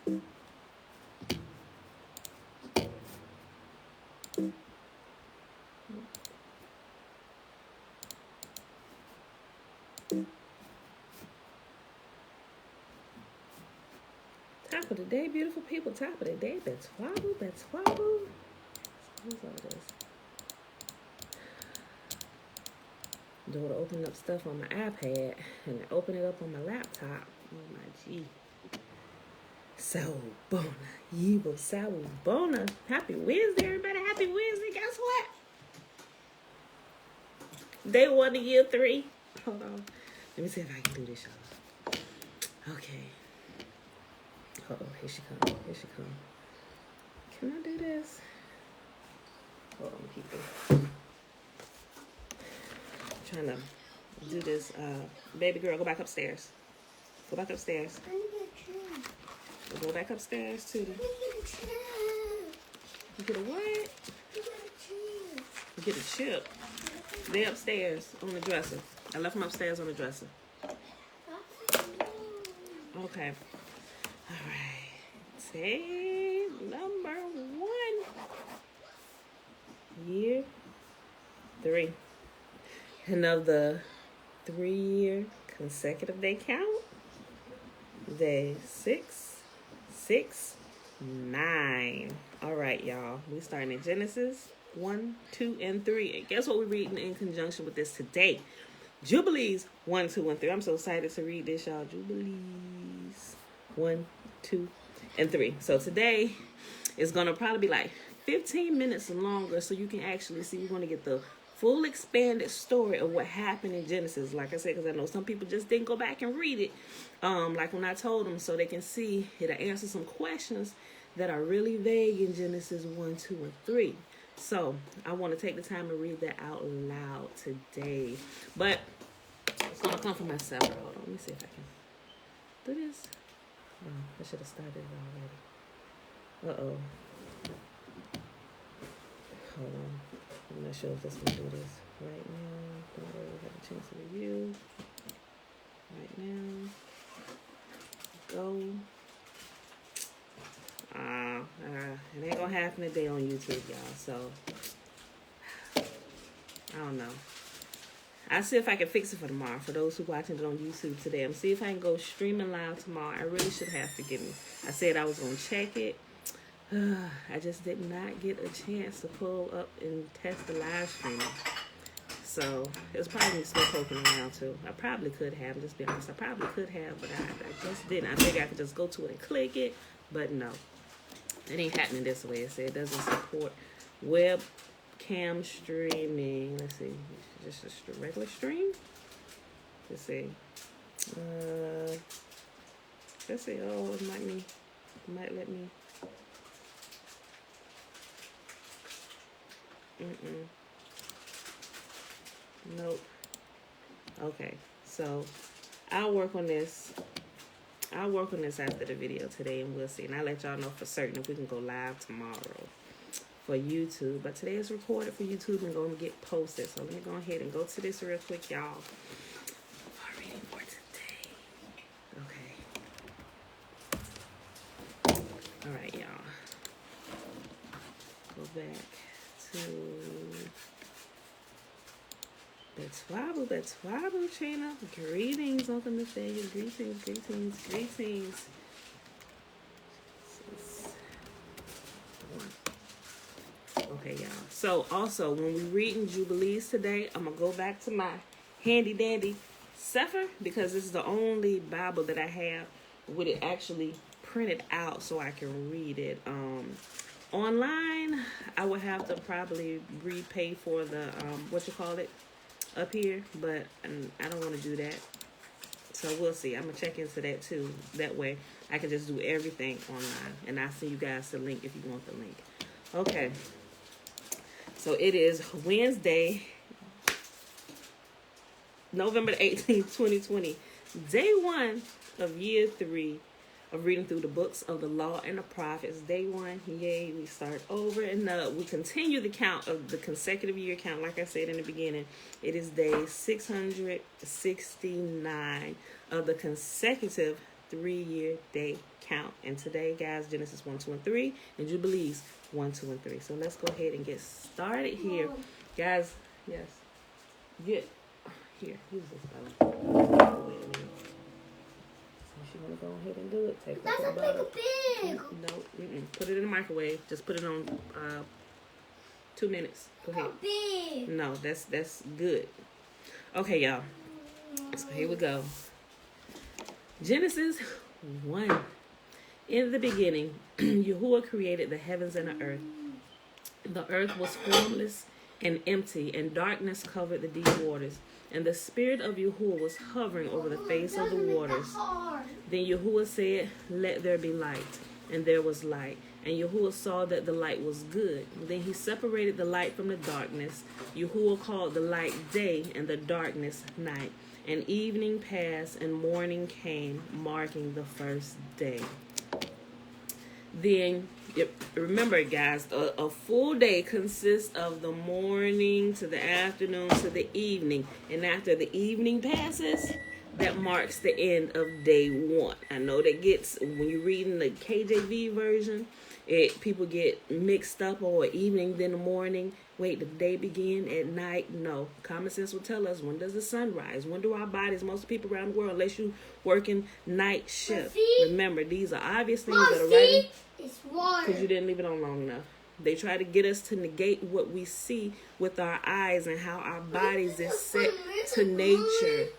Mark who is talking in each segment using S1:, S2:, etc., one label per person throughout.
S1: Top of the day, beautiful people. Top of the day. That's wobble. That's wobble. What's all this? Door to open up stuff on my iPad and open it up on my laptop. Oh my G. So bona. Yibo Sawu Bona. Happy Wednesday, everybody. Happy Wednesday. Guess what? Day 1 of year 3. Hold on. Let me see if I can do this, y'all. Okay. Uh-oh, here she comes. Here she comes. Can I do this? Hold on, people. I'm trying to do this. Baby girl, go back upstairs. Go back upstairs. Go back upstairs, Tootie. You get a what? You get a chip. They're upstairs on the dresser. I left them upstairs on the dresser. Okay. All right. Say number 1. Year 3. And of the 3-year consecutive day count, day 6, 6, 9. All right, y'all. We starting in Genesis 1, 2, and 3. And guess what we're reading in conjunction with this today? Jubilees 1, 2, and 3. I'm so excited to read this, y'all. Jubilees 1, 2, and 3. So today is going to probably be like 15 minutes longer so you can actually see. We're going to get the full expanded story of what happened in Genesis. Like I said, because I know some people just didn't go back and read it like when I told them, so they can see it'll answer some questions that are really vague in Genesis 1, 2, and 3. So I want to take the time to read that out loud today. But it's going to come from myself. Hold on. Let me see if I can do this. Oh, I should have started it already. Uh-oh. Hold on. I'm not sure if this will do this right now. Don't worry, we have a chance to review. Right now. Go. It ain't gonna happen today on YouTube, y'all. So I don't know. I'll see if I can fix it for tomorrow. For those who watching it on YouTube today, I'm see if I can go streaming live tomorrow. I really should have. Forgive me. I said I was gonna check it. I just did not get a chance to pull up and test the live streaming. So it's probably still poking around too. I probably could have. Just be honest. I probably could have, but I just didn't. I think I could just go to it and click it, but no. It ain't happening this way. It said it doesn't support webcam streaming. Let's see. Just a regular stream? Let's see. Let's see. Oh, it might let me. Nope. Okay. So I'll work on this. After the video today, and we'll see. And I'll let y'all know for certain if we can go live tomorrow for YouTube. But today is recorded for YouTube and going to get posted. So let me go ahead and go to this real quick, y'all. Our reading for today. Okay. All right, y'all. Go back to That's wobble, Trina. Greetings, welcome to Vegas. Greetings. Okay, y'all. So, also, when we reading Jubilees today, I'm going to go back to my handy dandy Sefer, because this is the only Bible that I have with it actually printed out so I can read it. Online, I would have to probably repay for the, up here, but I don't want to do that. So we'll see. I'm going to check into that too. That way I can just do everything online. And I'll send you guys the link if you want the link. Okay. So it is Wednesday, November 18th, 2020. Day 1 of year 3 of reading through the books of the law and the prophets. Day 1, yay, we start over, and we continue the count of the consecutive year count. Like I said in the beginning, it is day 669 of the consecutive 3-year day count. And today, guys, Genesis 1, 2, and 3, and Jubilees 1, 2, and 3. So let's go ahead and get started here. Guys, yes. Get here. Use this bottle. Wait a minute. You want to go ahead and do it? Take
S2: That's a big.
S1: No, put it in the microwave. Just put it on 2 minutes. Go ahead.
S2: Big.
S1: No, that's good. Okay, y'all. So here we go. Genesis 1. In the beginning, Yahuah created the heavens and the earth. The earth was formless and empty, and darkness covered the deep waters. And the Spirit of Yahuah was hovering over the face of the waters. Then Yahuah said, "Let there be light." And there was light. And Yahuah saw that the light was good. Then he separated the light from the darkness. Yahuah called the light day, and the darkness night. And evening passed, and morning came, marking the first day. Then, remember, guys, a full day consists of the morning to the afternoon to the evening. And after the evening passes, that marks the end of day 1. I know that gets, when you're reading the KJV version, people get mixed up, or evening then the morning. Wait, the day begin at night? No. Common sense will tell us, when does the sun rise? When do our bodies, most people around the world, unless you working night shift. Remember, these are obvious things that are right.
S2: It's water.
S1: Because you didn't leave it on long enough. They try to get us to negate what we see with our eyes and how our bodies is set to nature.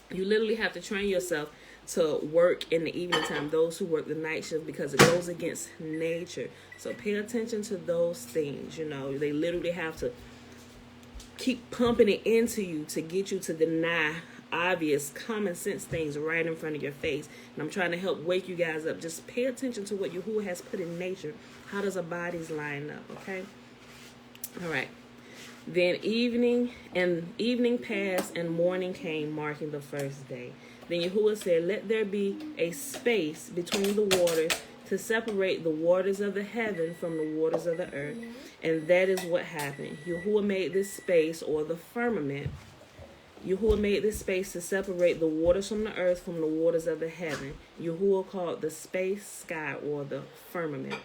S1: You literally have to train yourself to work in the evening time, those who work the night shift, because it goes against nature. So pay attention to those things. You know, they literally have to keep pumping it into you to get you to deny obvious common sense things right in front of your face. And I'm trying to help wake you guys up. Just pay attention to what Yahuah has put in nature. How does our bodies line up? Okay. All right. Then evening passed, and morning came, marking the first day. Then Yahuah said, "Let there be a space between the waters to separate the waters of the heaven from the waters of the earth." And that is what happened. Yahuah made this space, or the firmament. Yahuah made this space to separate the waters from the earth from the waters of the heaven. Yahuah called the space sky, or the firmament.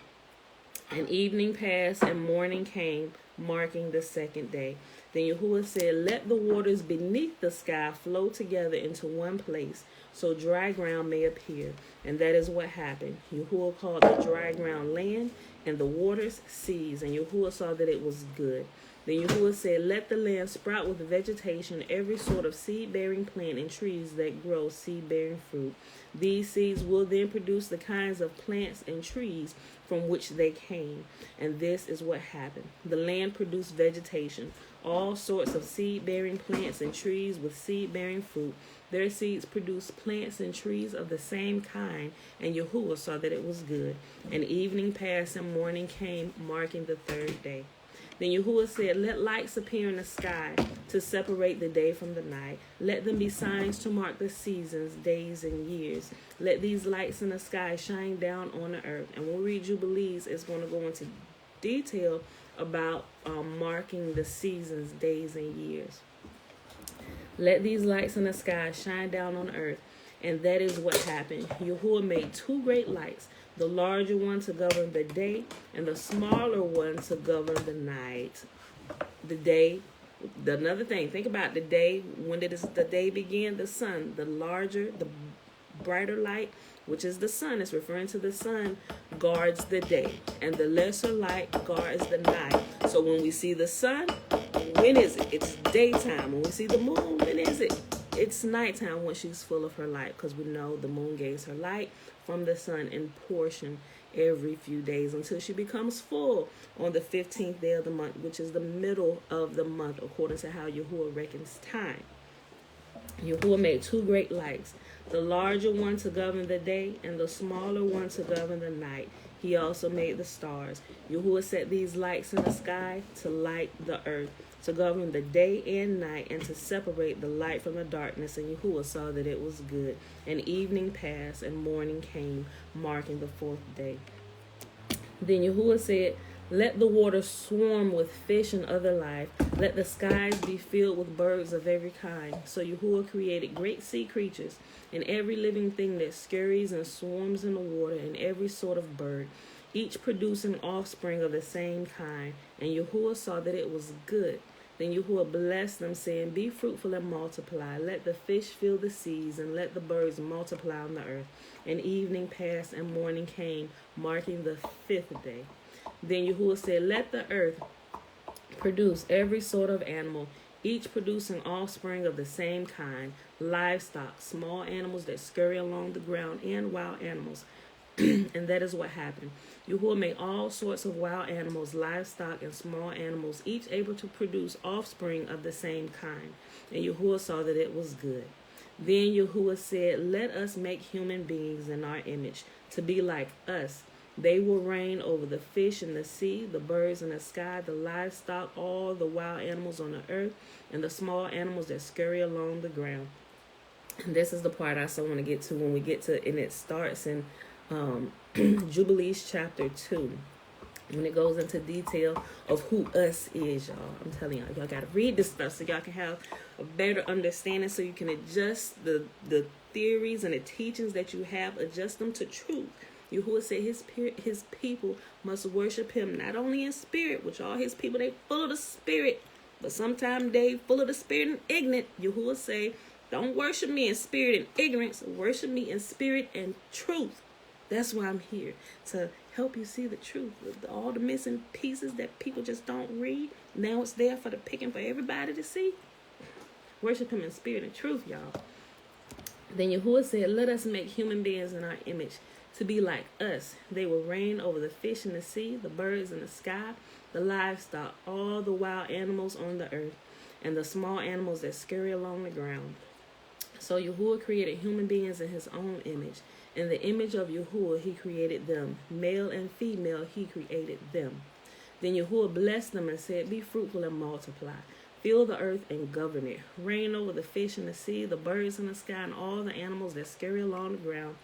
S1: And evening passed, and morning came, marking the second day. Then Yahuah said, "Let the waters beneath the sky flow together into one place, so dry ground may appear." And that is what happened. Yahuah called the dry ground land, and the waters seas. And Yahuah saw that it was good. Then Yahuah said, "Let the land sprout with vegetation, every sort of seed-bearing plant and trees that grow seed-bearing fruit. These seeds will then produce the kinds of plants and trees from which they came." And this is what happened. The land produced vegetation, all sorts of seed-bearing plants and trees with seed-bearing fruit. Their seeds produced plants and trees of the same kind, and Yahuah saw that it was good. And evening passed, and morning came, marking the third day. Then Yahuah said, "Let lights appear in the sky to separate the day from the night. Let them be signs to mark the seasons, days, and years. Let these lights in the sky shine down on the earth." And when we read Jubilees, it's going to go into detail about marking the seasons, days, and years. Let these lights in the sky shine down on the earth. And that is what happened. Yahuah made 2 great lights, the larger one to govern the day, and the smaller one to govern the night. The day, another thing, think about the day. When did the day begin? The sun. The larger, the brighter light, which is the sun, is referring to the sun, guards the day. And the lesser light guards the night. So when we see the sun, when is it? It's daytime. When we see the moon, when is it? It's nighttime when she's full of her light, because we know the moon gains her light from the sun in portion every few days until she becomes full on the 15th day of the month, which is the middle of the month, according to how Yahuah reckons time. Yahuah made 2 great lights, the larger one to govern the day and the smaller one to govern the night. He also made the stars. Yahuah set these lights in the sky to light the earth, to govern the day and night, and to separate the light from the darkness. And Yahuah saw that it was good. And evening passed, and morning came, marking the 4th day. Then Yahuah said, "Let the water swarm with fish and other life, Let the skies be filled with birds of every kind. So Yahuah created great sea creatures, and every living thing that scurries and swarms in the water, and every sort of bird, each producing offspring of the same kind. And Yahuah saw that it was good. Then Yahuah blessed them, saying, Be fruitful and multiply. Let the fish fill the seas, and let the birds multiply on the earth. And evening passed, and morning came, marking the 5th day. Then Yahuah said, Let the earth produce every sort of animal, each producing offspring of the same kind, livestock, small animals that scurry along the ground, and wild animals. And that is what happened. Yahuah made all sorts of wild animals, livestock, and small animals, each able to produce offspring of the same kind. And Yahuah saw that it was good. Then Yahuah said, Let us make human beings in our image, to be like us. They will reign over the fish in the sea, the birds in the sky, the livestock, all the wild animals on the earth, and the small animals that scurry along the ground. And this is the part I also want to get to when we get to, and it starts in Jubilees chapter 2, when it goes into detail of who us is, y'all. I'm telling y'all got to read this stuff so y'all can have a better understanding, so you can adjust the theories and the teachings that you have, adjust them to truth. Yahuah said his people must worship him not only in spirit, which all his people, they full of the spirit, but sometimes they full of the spirit and ignorant. Yahuah say, don't worship me in spirit and ignorance, worship me in spirit and truth. That's why I'm here, to help you see the truth. All the missing pieces that people just don't read, now it's there for the picking for everybody to see. Worship him in spirit and truth, y'all. Then Yahuah said, Let us make human beings in our image, to be like us. They will reign over the fish in the sea, the birds in the sky, the livestock, all the wild animals on the earth, and the small animals that scurry along the ground. So Yahuah created human beings in his own image. In the image of Yahuah, he created them. Male and female, he created them. Then Yahuah blessed them and said, Be fruitful and multiply. Fill the earth and govern it. Reign over the fish in the sea, the birds in the sky, and all the animals that scurry along the ground.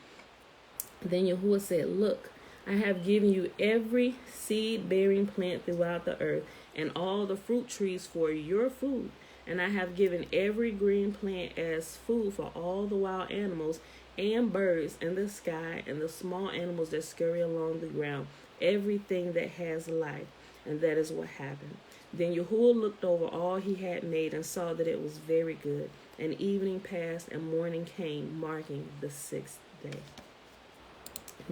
S1: Then Yahuah said, Look, I have given you every seed-bearing plant throughout the earth, and all the fruit trees for your food. And I have given every green plant as food for all the wild animals and birds in the sky, and the small animals that scurry along the ground, everything that has life. And that is what happened. Then Yahuah looked over all he had made and saw that it was very good. And evening passed and morning came, marking the 6th day.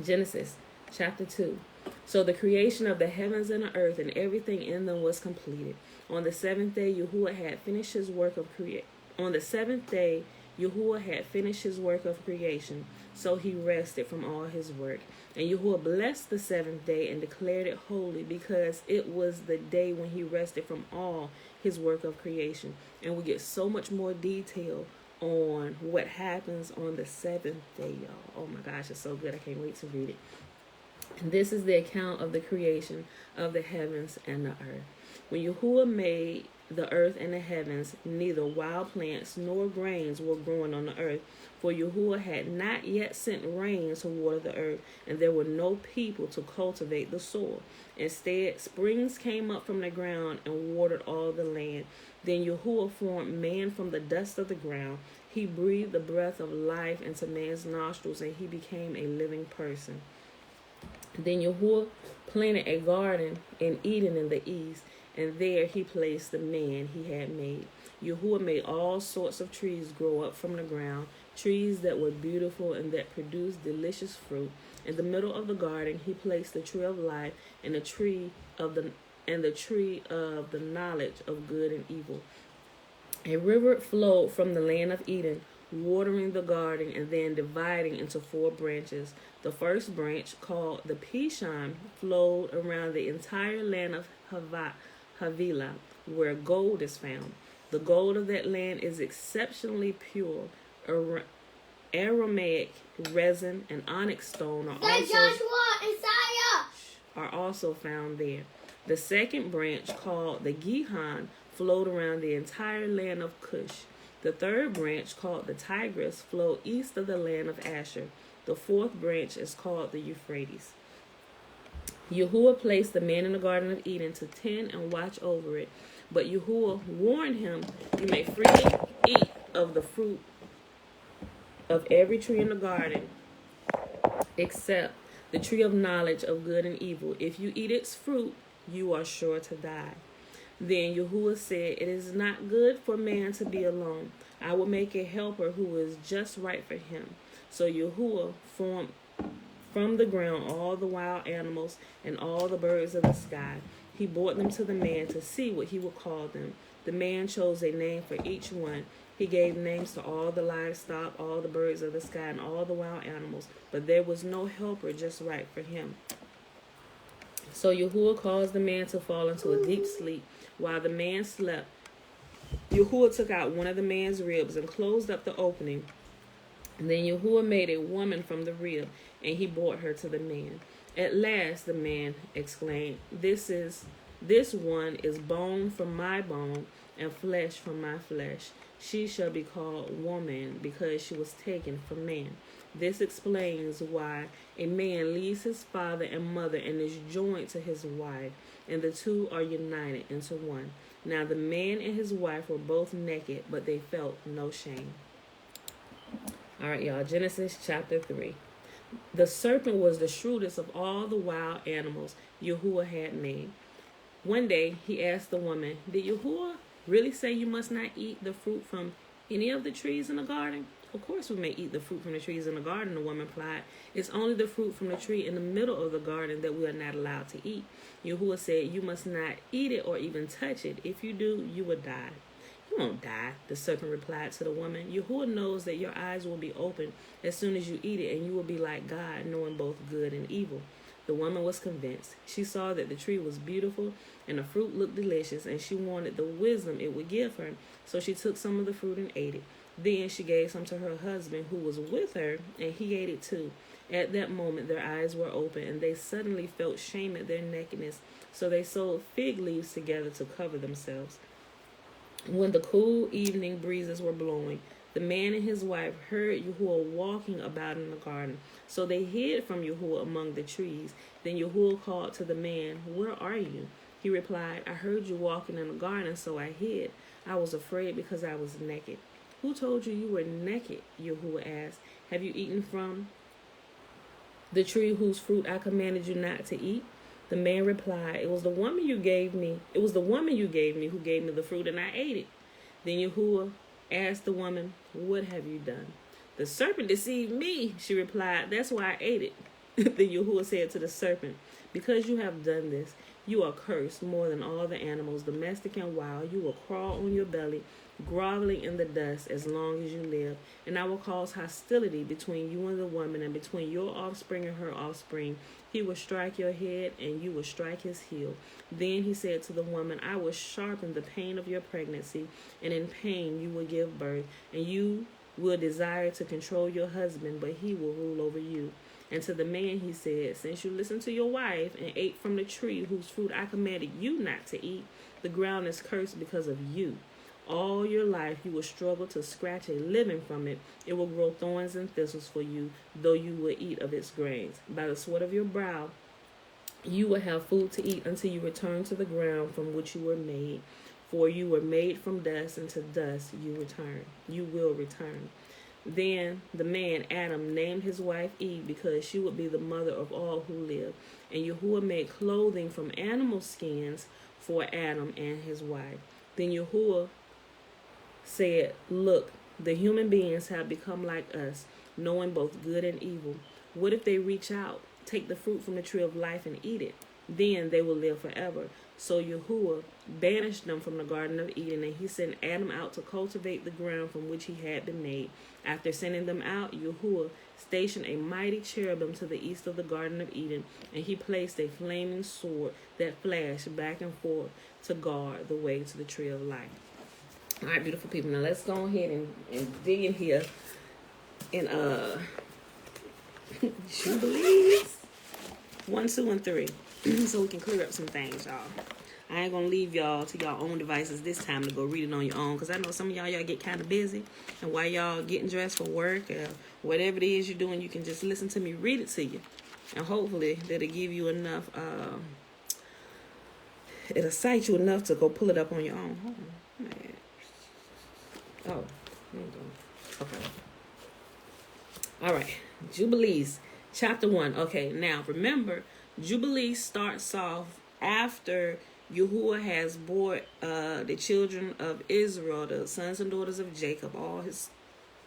S1: Genesis chapter 2. So the creation of the heavens and the earth and everything in them was completed. On the 7th day, Yahuah had finished his work of creation. On the 7th day, Yahuah had finished his work of creation, so he rested from all his work. And Yahuah blessed the 7th day and declared it holy, because it was the day when he rested from all his work of creation. And we get so much more detail on what happens on the 7th day, y'all. Oh my gosh, it's so good. I can't wait to read it. And this is the account of the creation of the heavens and the earth. When Yahuah made the earth and the heavens, neither wild plants nor grains were growing on the earth, for Yahuah had not yet sent rain to water the earth, and there were no people to cultivate the soil. Instead, springs came up from the ground and watered all the land. Then Yahuah formed man from the dust of the ground. He breathed the breath of life into man's nostrils, and he became a living person. Then Yahuah planted a garden in Eden in the east, and there he placed the man he had made. Yahuah made all sorts of trees grow up from the ground, trees that were beautiful and that produced delicious fruit. In the middle of the garden he placed the tree of life and the tree of the knowledge of good and evil. A river flowed from the land of Eden, watering the garden and then dividing into 4 branches. The first branch, called the Pishon, flowed around the entire land of Havilah, where gold is found. The gold of that land is exceptionally pure. Aramaic resin and onyx stone are also found there. The second branch, called the Gihon, flowed around the entire land of Cush. The third branch, called the Tigris, flowed east of the land of Asher. The fourth branch is called the Euphrates. Yahuah placed the man in the Garden of Eden to tend and watch over it. But Yahuah warned him, you may freely eat of the fruit of every tree in the garden, except the tree of knowledge of good and evil. If you eat its fruit, you are sure to die. Then Yahuah said, it is not good for man to be alone. I will make a helper who is just right for him. So Yahuah formed from the ground all the wild animals and all the birds of the sky. He brought them to the man to see what he would call them. The man chose a name for each one. He gave names to all the livestock, all the birds of the sky, and all the wild animals. But there was no helper just right for him. So Yahuah caused the man to fall into a deep sleep. While the man slept, Yahuah took out one of the man's ribs and closed up the opening. And then Yahuah made a woman from the rib, and he brought her to the man. At last the man exclaimed, This one is bone from my bone and flesh from my flesh. She shall be called woman because she was taken from man. This explains why a man leaves his father and mother and is joined to his wife, and the two are united into one. Now the man and his wife were both naked, but they felt no shame. All right, y'all, Genesis chapter 3. The serpent was the shrewdest of all the wild animals Yahuah had made. One day he asked the woman, Did Yahuah really say you must not eat the fruit from any of the trees in the garden? Of course we may eat the fruit from the trees in the garden, the woman replied. It's only the fruit from the tree in the middle of the garden that we are not allowed to eat. Yahuah said, You must not eat it or even touch it. If you do, you will die. You won't die, the serpent replied to the woman. Yahuah knows that your eyes will be opened as soon as you eat it, and you will be like God, knowing both good and evil. The woman was convinced. She saw that the tree was beautiful and the fruit looked delicious, and she wanted the wisdom it would give her. So she took some of the fruit and ate it. Then she gave some to her husband who was with her, and he ate it too. At that moment their eyes were open, and they suddenly felt shame at their nakedness. So they sewed fig leaves together to cover themselves. When the cool evening breezes were blowing, the man and his wife heard Yahuah walking about in the garden. So they hid from Yahuah among the trees. Then Yahuah called to the man, Where are you? He replied, I heard you walking in the garden, so I hid. I was afraid because I was naked. Who told you you were naked? Yahuah asked. Have you eaten from the tree whose fruit I commanded you not to eat? The man replied, It was the woman you gave me who gave me the fruit, and I ate it. Then Yahuah asked the woman, What have you done? The serpent deceived me, she replied. That's why I ate it. Then Yahuah said to the serpent, Because you have done this, you are cursed more than all the animals, domestic and wild. You will crawl on your belly, groveling in the dust as long as you live. And I will cause hostility between you and the woman, and between your offspring and her offspring. He will strike your head, and you will strike his heel. Then he said to the woman, I will sharpen the pain of your pregnancy, and in pain you will give birth, and you will desire to control your husband, but he will rule over you. And to the man he said, Since you listened to your wife and ate from the tree whose fruit I commanded you not to eat, the ground is cursed because of you. All your life you will struggle to scratch a living from it. It will grow thorns and thistles for you, though you will eat of its grains. By the sweat of your brow you will have food to eat until you return to the ground from which you were made. For you were made from dust, and to dust you will return. Then the man Adam named his wife Eve, because she would be the mother of all who live. And Yahuah made clothing from animal skins for Adam and his wife. Then Yahuah said, Look, the human beings have become like us, knowing both good and evil. What if they reach out, take the fruit from the tree of life and eat it? Then they will live forever. So Yahuah banished them from the Garden of Eden, and he sent Adam out to cultivate the ground from which he had been made. After sending them out, Yahuah stationed a mighty cherubim to the east of the Garden of Eden, and he placed a flaming sword that flashed back and forth to guard the way to the tree of life. All right, beautiful people. Now let's go ahead and dig in here in Jubilees 1, 2, and 3, so we can clear up some things, y'all. I ain't gonna leave y'all to y'all own devices this time to go read it on your own, because I know some of y'all get kind of busy, and while y'all getting dressed for work or whatever it is you're doing, you can just listen to me read it to you, and hopefully that'll give you enough it'll excite you enough to go pull it up on your own. Hold on, man. Oh, okay. All right, Jubilees, chapter 1. Okay, now remember, Jubilees starts off after Yahuah has brought the children of Israel, the sons and daughters of Jacob, all his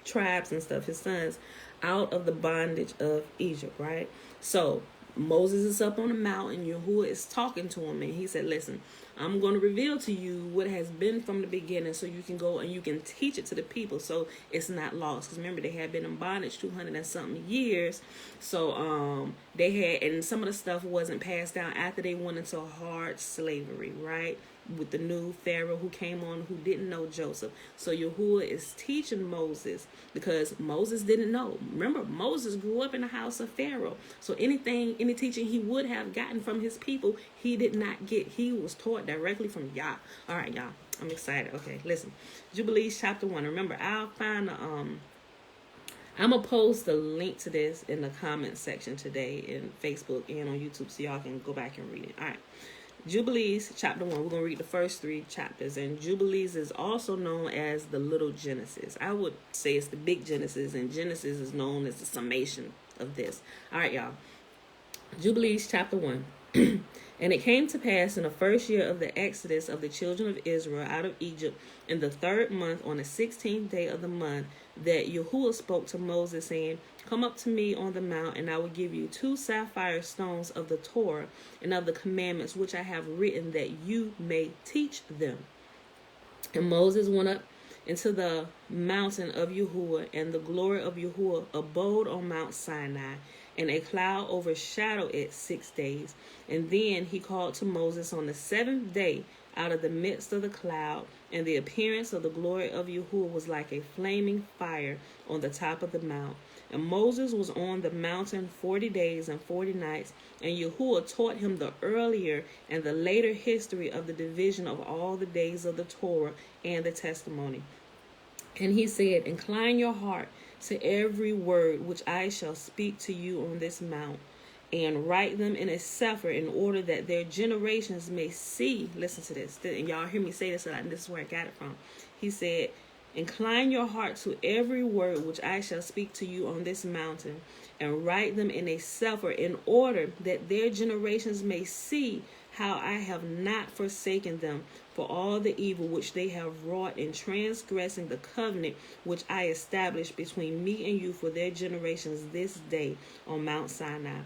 S1: tribes and stuff, his sons, out of the bondage of Egypt, right? So Moses is up on the mountain. Yahuah is talking to him, and he said, listen, I'm going to reveal to you what has been from the beginning, so you can go and you can teach it to the people, so it's not lost. Because remember, they had been in bondage 200 and something years, so they had, and some of the stuff wasn't passed down after they went into hard slavery, right? With the new Pharaoh who came on, who didn't know Joseph. So Yahuah is teaching Moses, because Moses didn't know. Remember, Moses grew up in the house of Pharaoh. So any teaching he would have gotten from his people, he did not get. He was taught directly from Yah. All right, y'all. I'm excited. Okay, listen. Jubilees chapter 1. Remember, I'll find I'm going to post a link to this in the comment section today in Facebook and on YouTube, so y'all can go back and read it. All right. Jubilees, chapter 1. We're going to read the first 3 chapters. And Jubilees is also known as the Little Genesis. I would say it's the Big Genesis, and Genesis is known as the summation of this. All right, y'all. Jubilees, chapter 1. And it came to pass in the first year of the exodus of the children of Israel out of Egypt, in the 3rd month, on the 16th day of the month, that Yahuah spoke to Moses, saying, come up to me on the mount, and I will give you 2 sapphire stones of the Torah and of the commandments which I have written, that you may teach them. And Moses went up into the mountain of Yahuah, and the glory of Yahuah abode on Mount Sinai, and a cloud overshadowed it 6 days. And then he called to Moses on the 7th day out of the midst of the cloud, and the appearance of the glory of Yahuah was like a flaming fire on the top of the mount. And Moses was on the mountain 40 days and 40 nights, and Yahuah taught him the earlier and the later history of the division of all the days of the Torah and the testimony. And he said, incline your heart to every word which I shall speak to you on this mount, and write them in a sefer, in order that their generations may see. Listen to this. And y'all hear me say this, and this is where I got it from. He said, incline your heart to every word which I shall speak to you on this mountain, and write them in a sefer, in order that their generations may see how I have not forsaken them for all the evil which they have wrought in transgressing the covenant which I established between me and you for their generations this day on Mount Sinai.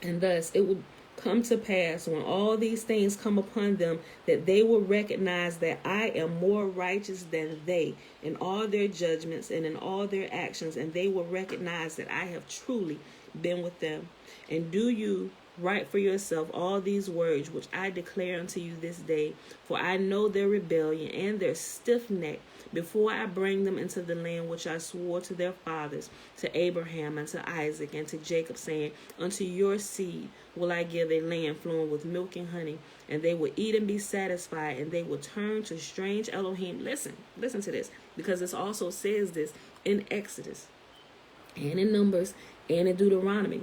S1: And thus it will come to pass, when all these things come upon them, that they will recognize that I am more righteous than they in all their judgments and in all their actions, and they will recognize that I have truly been with them. And do you write for yourself all these words which I declare unto you this day, for I know their rebellion and their stiff neck, before I bring them into the land which I swore to their fathers, to Abraham and to Isaac and to Jacob, saying, unto your seed will I give a land flowing with milk and honey, and they will eat and be satisfied, and they will turn to strange Elohim. Listen to this, because this also says this in Exodus and in Numbers and in Deuteronomy.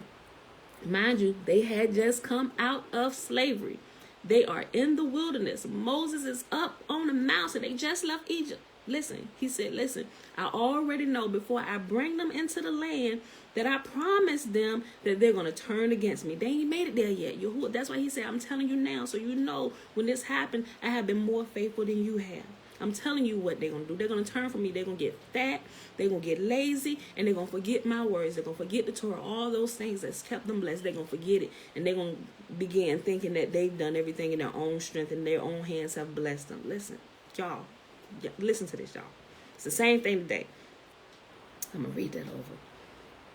S1: Mind you, they had just come out of slavery. They are in the wilderness. Moses is up on the mountain. They just left Egypt. Listen, he said, listen, I already know before I bring them into the land that I promised them that they're going to turn against me. They ain't made it there yet. Yahuah. That's why he said, I'm telling you now, so you know when this happened, I have been more faithful than you have. I'm telling you what they're going to do. They're going to turn from me. They're going to get fat. They're going to get lazy. And they're going to forget my words. They're going to forget the Torah. All those things that's kept them blessed. They're going to forget it. And they're going to begin thinking that they've done everything in their own strength and their own hands have blessed them. Listen, y'all. Listen to this, y'all. It's the same thing today. I'm going to read that over.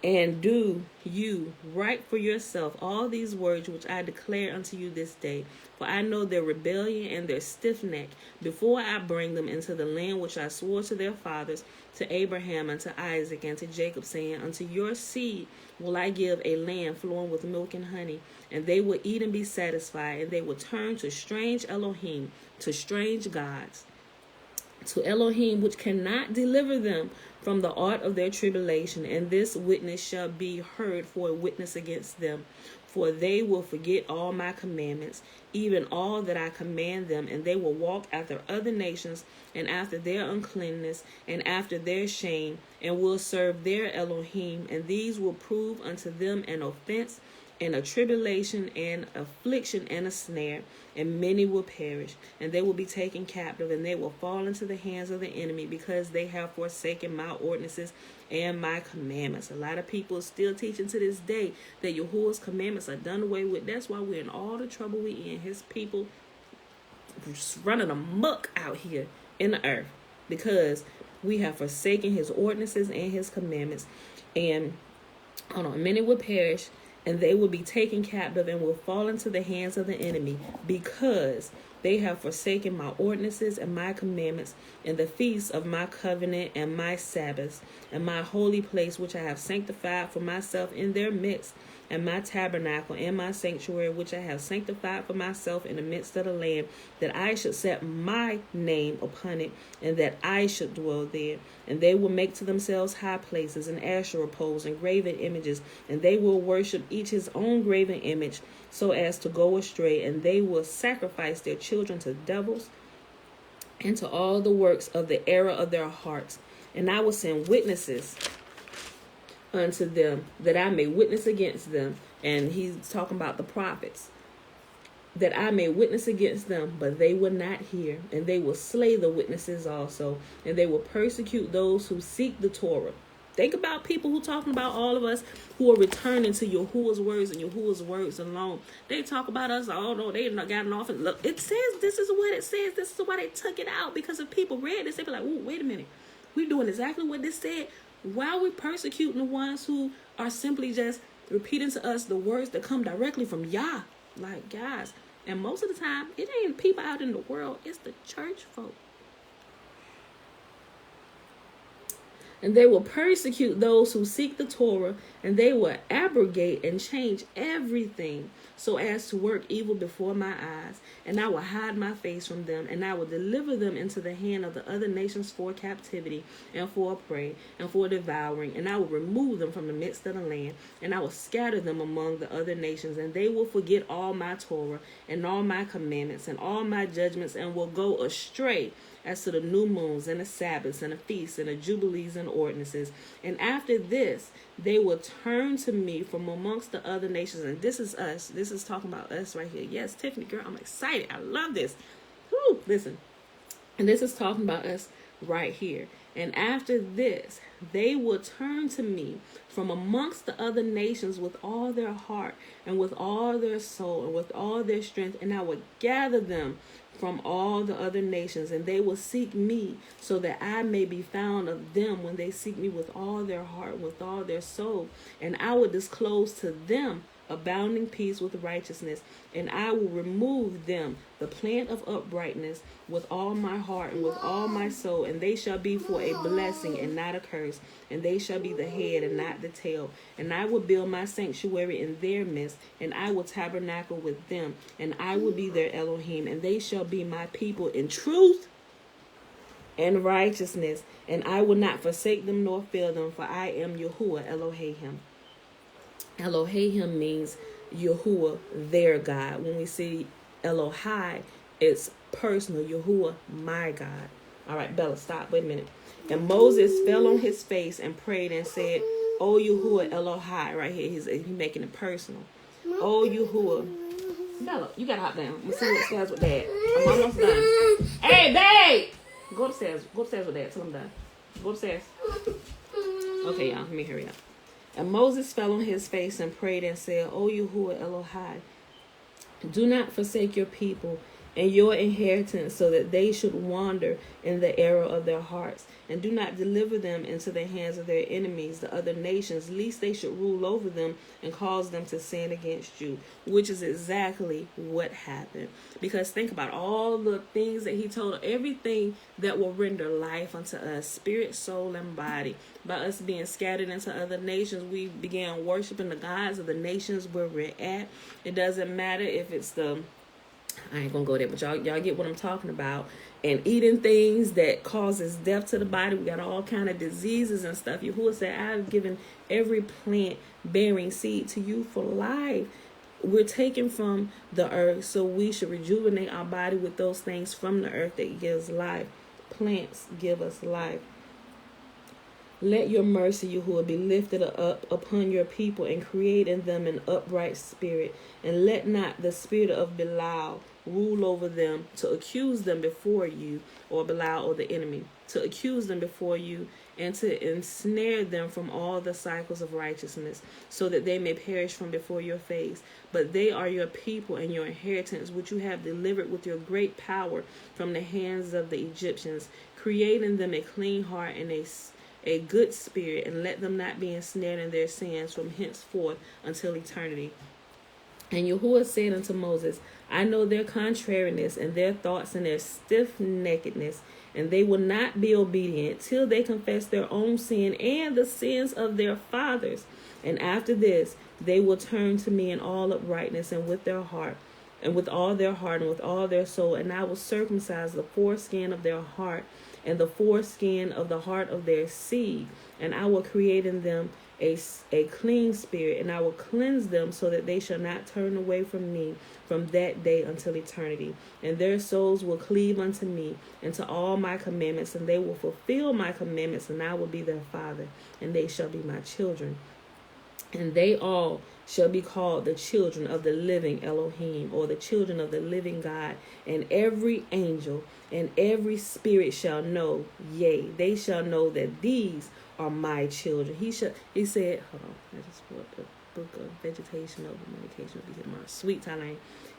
S1: And do you write for yourself all these words which I declare unto you this day, for I know their rebellion and their stiff neck, before I bring them into the land which I swore to their fathers, to Abraham and to Isaac and to Jacob, saying, unto your seed will I give a land flowing with milk and honey, and they will eat and be satisfied, and they will turn to strange Elohim, to strange gods, to Elohim which cannot deliver them from the art of their tribulation, and this witness shall be heard for a witness against them. for they will forget all my commandments, even all that I command them, and they will walk after other nations, and after their uncleanness, and after their shame, and will serve their Elohim, and these will prove unto them an offense, and a tribulation, and affliction, and a snare, and many will perish, and they will be taken captive, and they will fall into the hands of the enemy, because they have forsaken my ordinances and my commandments. A lot of people are still teaching to this day that Yahuah's commandments are done away with. That's why we're in all the trouble we in. His people just running amok out here in the earth, because we have forsaken his ordinances and his commandments. And many will perish, and they will be taken captive, and will fall into the hands of the enemy, because they have forsaken my ordinances and my commandments, and the feasts of my covenant, and my Sabbaths, and my holy place, which I have sanctified for myself in their midst, and my tabernacle, and my sanctuary, which I have sanctified for myself in the midst of the land, that I should set my name upon it, and that I should dwell there. And they will make to themselves high places, and Asherah poles, and graven images, and they will worship each his own graven image, so as to go astray, and they will sacrifice their children to devils, and to all the works of the error of their hearts. And I will send witnesses unto them, that I may witness against them. And he's talking about the prophets, that I may witness against them, but they will not hear. And they will slay the witnesses also, and they will persecute those who seek the Torah. Think about people who talking about all of us who are returning to Yahuah's words and Yahuah's words alone. They talk about us, oh no, they not gotten off. And look, it says, this is what it says. This is why they took it out. Because if people read this, they'd be like, oh, wait a minute. We're doing exactly what this said. Why are we persecuting the ones who are simply just repeating to us the words that come directly from Yah? Like, guys, and most of the time, it ain't people out in the world. It's the church folk. And they will persecute those who seek the Torah, and they will abrogate and change everything so as to work evil before my eyes. And I will hide my face from them, and I will deliver them into the hand of the other nations for captivity, and for prey, and for devouring. And I will remove them from the midst of the land, and I will scatter them among the other nations. And they will forget all my Torah, and all my commandments, and all my judgments, and will go astray as to the new moons, and the Sabbaths, and the feasts, and the Jubilees, and ordinances. And after this, they will turn to me from amongst the other nations. And this is us. This is talking about us right here. Yes, Tiffany, girl, I'm excited. I love this. Woo, listen. And this is talking about us right here. And after this, they will turn to me from amongst the other nations with all their heart, and with all their soul, and with all their strength. And I will gather them from all the other nations, and they will seek me, so that I may be found of them when they seek me with all their heart, with all their soul. And I will disclose to them abounding peace with righteousness, and I will remove them the plant of uprightness with all my heart and with all my soul. And they shall be for a blessing and not a curse, and they shall be the head and not the tail. And I will build my sanctuary in their midst, and I will tabernacle with them, and I will be their Elohim, and they shall be my people in truth and righteousness. And I will not forsake them nor fail them, for I am Yahuah Elohim. Elohim means Yahuah, their God. When we see Elohai, it's personal. Yahuah, my God. All right, Bella, stop. Wait a minute. And Moses fell on his face and prayed and said, "Oh, Yahuah Elohai," right here. He's making it personal. "Oh, Yahuah." Bella, you gotta hop down. Let's see what says with Dad. I'm almost done. Hey, babe! Go upstairs. Go upstairs with Dad till I'm done. Go upstairs. Okay, y'all. Let me hurry up. And Moses fell on his face and prayed and said, "O Yahuah Elohai, do not forsake your people and your inheritance, so that they should wander in the error of their hearts. And do not deliver them into the hands of their enemies, the other nations, lest they should rule over them and cause them to sin against you." Which is exactly what happened. Because think about all the things that he told, everything that will render life unto us, spirit, soul, and body. By us being scattered into other nations, we began worshiping the gods of the nations where we're at. It doesn't matter if it's I ain't gonna go there, but y'all get what I'm talking about. And eating things that causes death to the body. We got all kind of diseases and stuff. Yahuah said, "I've given every plant bearing seed to you for life." we're taken from the earth, so we should rejuvenate our body with those things from the earth that gives life. Plants give us life. Let your mercy, Yahuah, be lifted up upon your people and create in them an upright spirit. And let not the spirit of Belial rule over them to accuse them before you, or Belial or the enemy, to accuse them before you and to ensnare them from all the cycles of righteousness, so that they may perish from before your face. But they are your people and your inheritance, which you have delivered with your great power from the hands of the Egyptians. Create in them a clean heart and a good spirit, and let them not be ensnared in their sins from henceforth until eternity. And Yahuah said unto Moses, I know their contrariness and their thoughts and their stiff-neckedness, and they will not be obedient till they confess their own sin and the sins of their fathers. And after this, they will turn to me in all uprightness and with their heart, and with all their heart and with all their soul. And I will circumcise the foreskin of their heart and the foreskin of the heart of their seed. And I will create in them a clean spirit, and I will cleanse them, so that they shall not turn away from me from that day until eternity. And their souls will cleave unto me and to all my commandments, and they will fulfill my commandments, and I will be their father, and they shall be my children. And they all shall be called the children of the living Elohim, or the children of the living God. And every angel and every spirit shall know, yea, they shall know that these are my children. He said, hold on, I just brought the book of vegetation over medication will be tomorrow. Sweet Thailand.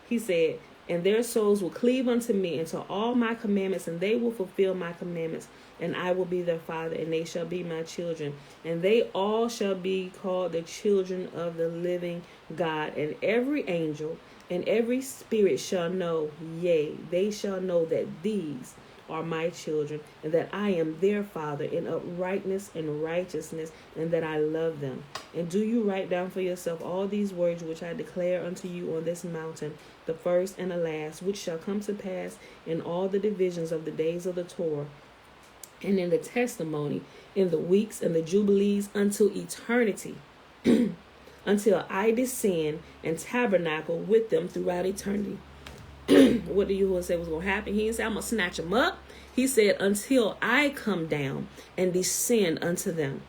S1: He said, and their souls will cleave unto me and to all my commandments, and they will fulfill my commandments, and I will be their father, and they shall be my children. And they all shall be called the children of the living God. And every angel and every spirit shall know, yea, they shall know that these are my children, and that I am their father in uprightness and righteousness, and that I love them. And do you write down for yourself all these words which I declare unto you on this mountain, the first and the last, which shall come to pass in all the divisions of the days of the Torah, and in the testimony, in the weeks and the jubilees, unto eternity, until I descend and tabernacle with them throughout eternity. What did Yahuah say was going to happen? He didn't say, I'm going to snatch them up. He said, until I come down and descend unto them.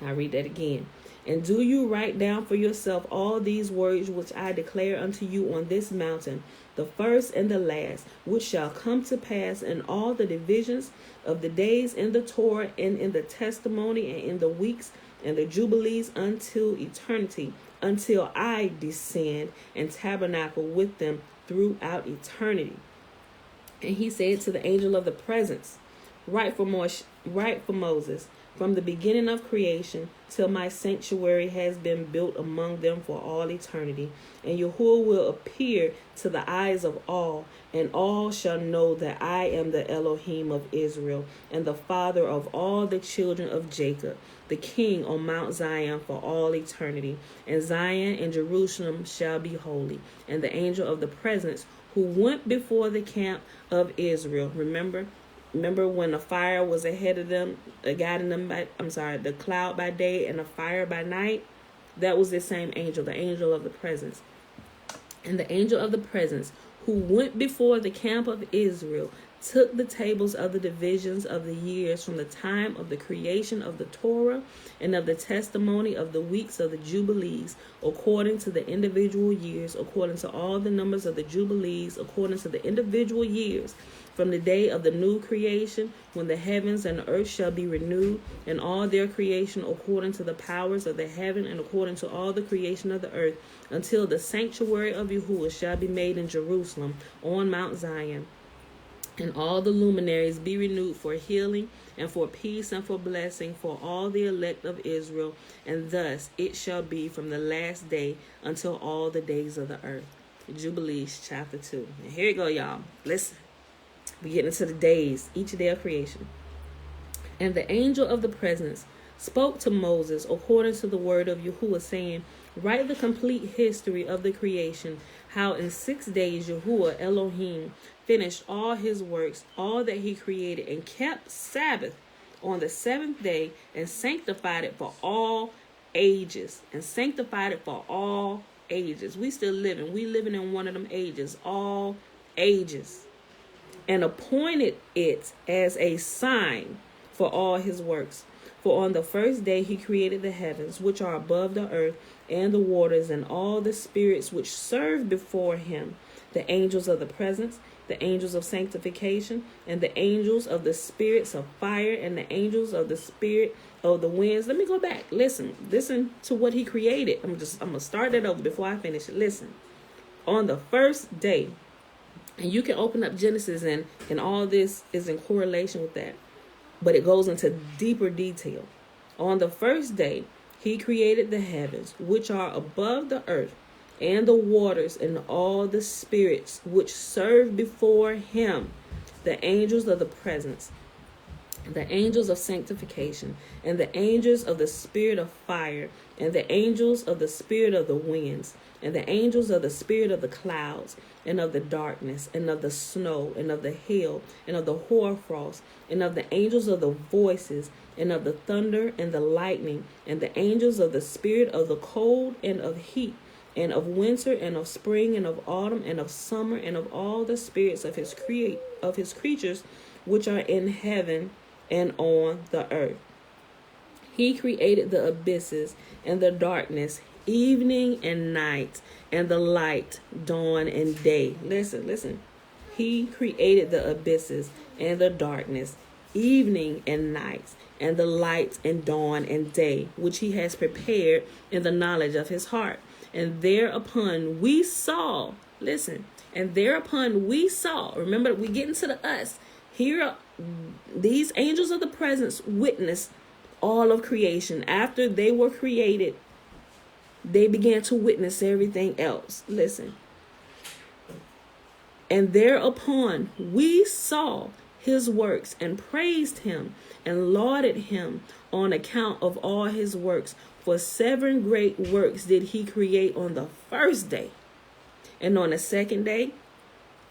S1: I read that again. And do you write down for yourself all these words which I declare unto you on this mountain, the first and the last, which shall come to pass in all the divisions of the days in the Torah, and in the testimony, and in the weeks and the jubilees, until eternity, until I descend and tabernacle with them throughout eternity. And he said to the angel of the presence, write for Moses, from the beginning of creation till my sanctuary has been built among them for all eternity. And Yahuah will appear to the eyes of all, and all shall know that I am the Elohim of Israel, and the father of all the children of Jacob, the king on Mount Zion for all eternity. And Zion and Jerusalem shall be holy. And the angel of the presence, who went before the camp of Israel, remember when the fire was ahead of them, guiding them the cloud by day and the fire by night? That was the same angel, the angel of the presence. And the angel of the presence, who went before the camp of Israel, took the tables of the divisions of the years from the time of the creation of the Torah, and of the testimony of the weeks of the jubilees, according to the individual years, according to all the numbers of the jubilees, according to the individual years, from the day of the new creation, when the heavens and the earth shall be renewed, and all their creation according to the powers of the heaven, and according to all the creation of the earth, until the sanctuary of Yahuah shall be made in Jerusalem on Mount Zion. And all the luminaries be renewed for healing and for peace and for blessing for all the elect of Israel. And thus it shall be from the last day until all the days of the earth. Jubilees chapter 2. And here you go, y'all. Listen. We get into the days, each day of creation. And the angel of the presence spoke to Moses according to the word of Yahuah, saying, write the complete history of the creation, how in 6 days Yahuah Elohim finished all his works, all that he created, and kept Sabbath on the 7th day, and sanctified it for all ages, and sanctified it for all ages. We still living. We living in one of them ages, all ages. And appointed it as a sign for all his works. For on the first day he created the heavens, which are above the earth, and the waters, and all the spirits which serve before him, the angels of the presence, the angels of sanctification, and the angels of the spirits of fire, and the angels of the spirit of the winds. Let me go back. Listen to what he created. I'm gonna start it over before I finish it. Listen. On the first day, and you can open up Genesis, and all this is in correlation with that, but it goes into deeper detail. On the first day, he created the heavens, which are above the earth, and the waters, and all the spirits which serve before him, the angels of the presence, the angels of sanctification, and the angels of the spirit of fire, and the angels of the spirit of the winds, and the angels of the spirit of the clouds, and of the darkness, and of the snow, and of the hail, and of the hoarfrost, and of the angels of the voices, and of the thunder, and the lightning, and the angels of the spirit of the cold, and of heat, and of winter, and of spring, and of autumn, and of summer, and of all the spirits of his creatures which are in heaven and on the earth. He created the abysses and the darkness, evening and night, and the light, dawn and day. Listen. He created the abysses and the darkness, evening and night, and the light and dawn and day, which he has prepared in the knowledge of his heart. And thereupon we saw, remember, we get into the us. Here, these angels of the presence witnessed all of creation. After they were created, they began to witness everything else. Listen. And thereupon we saw his works, and praised him, and lauded him on account of all his works. For 7 great works did he create on the first day. And on the second day,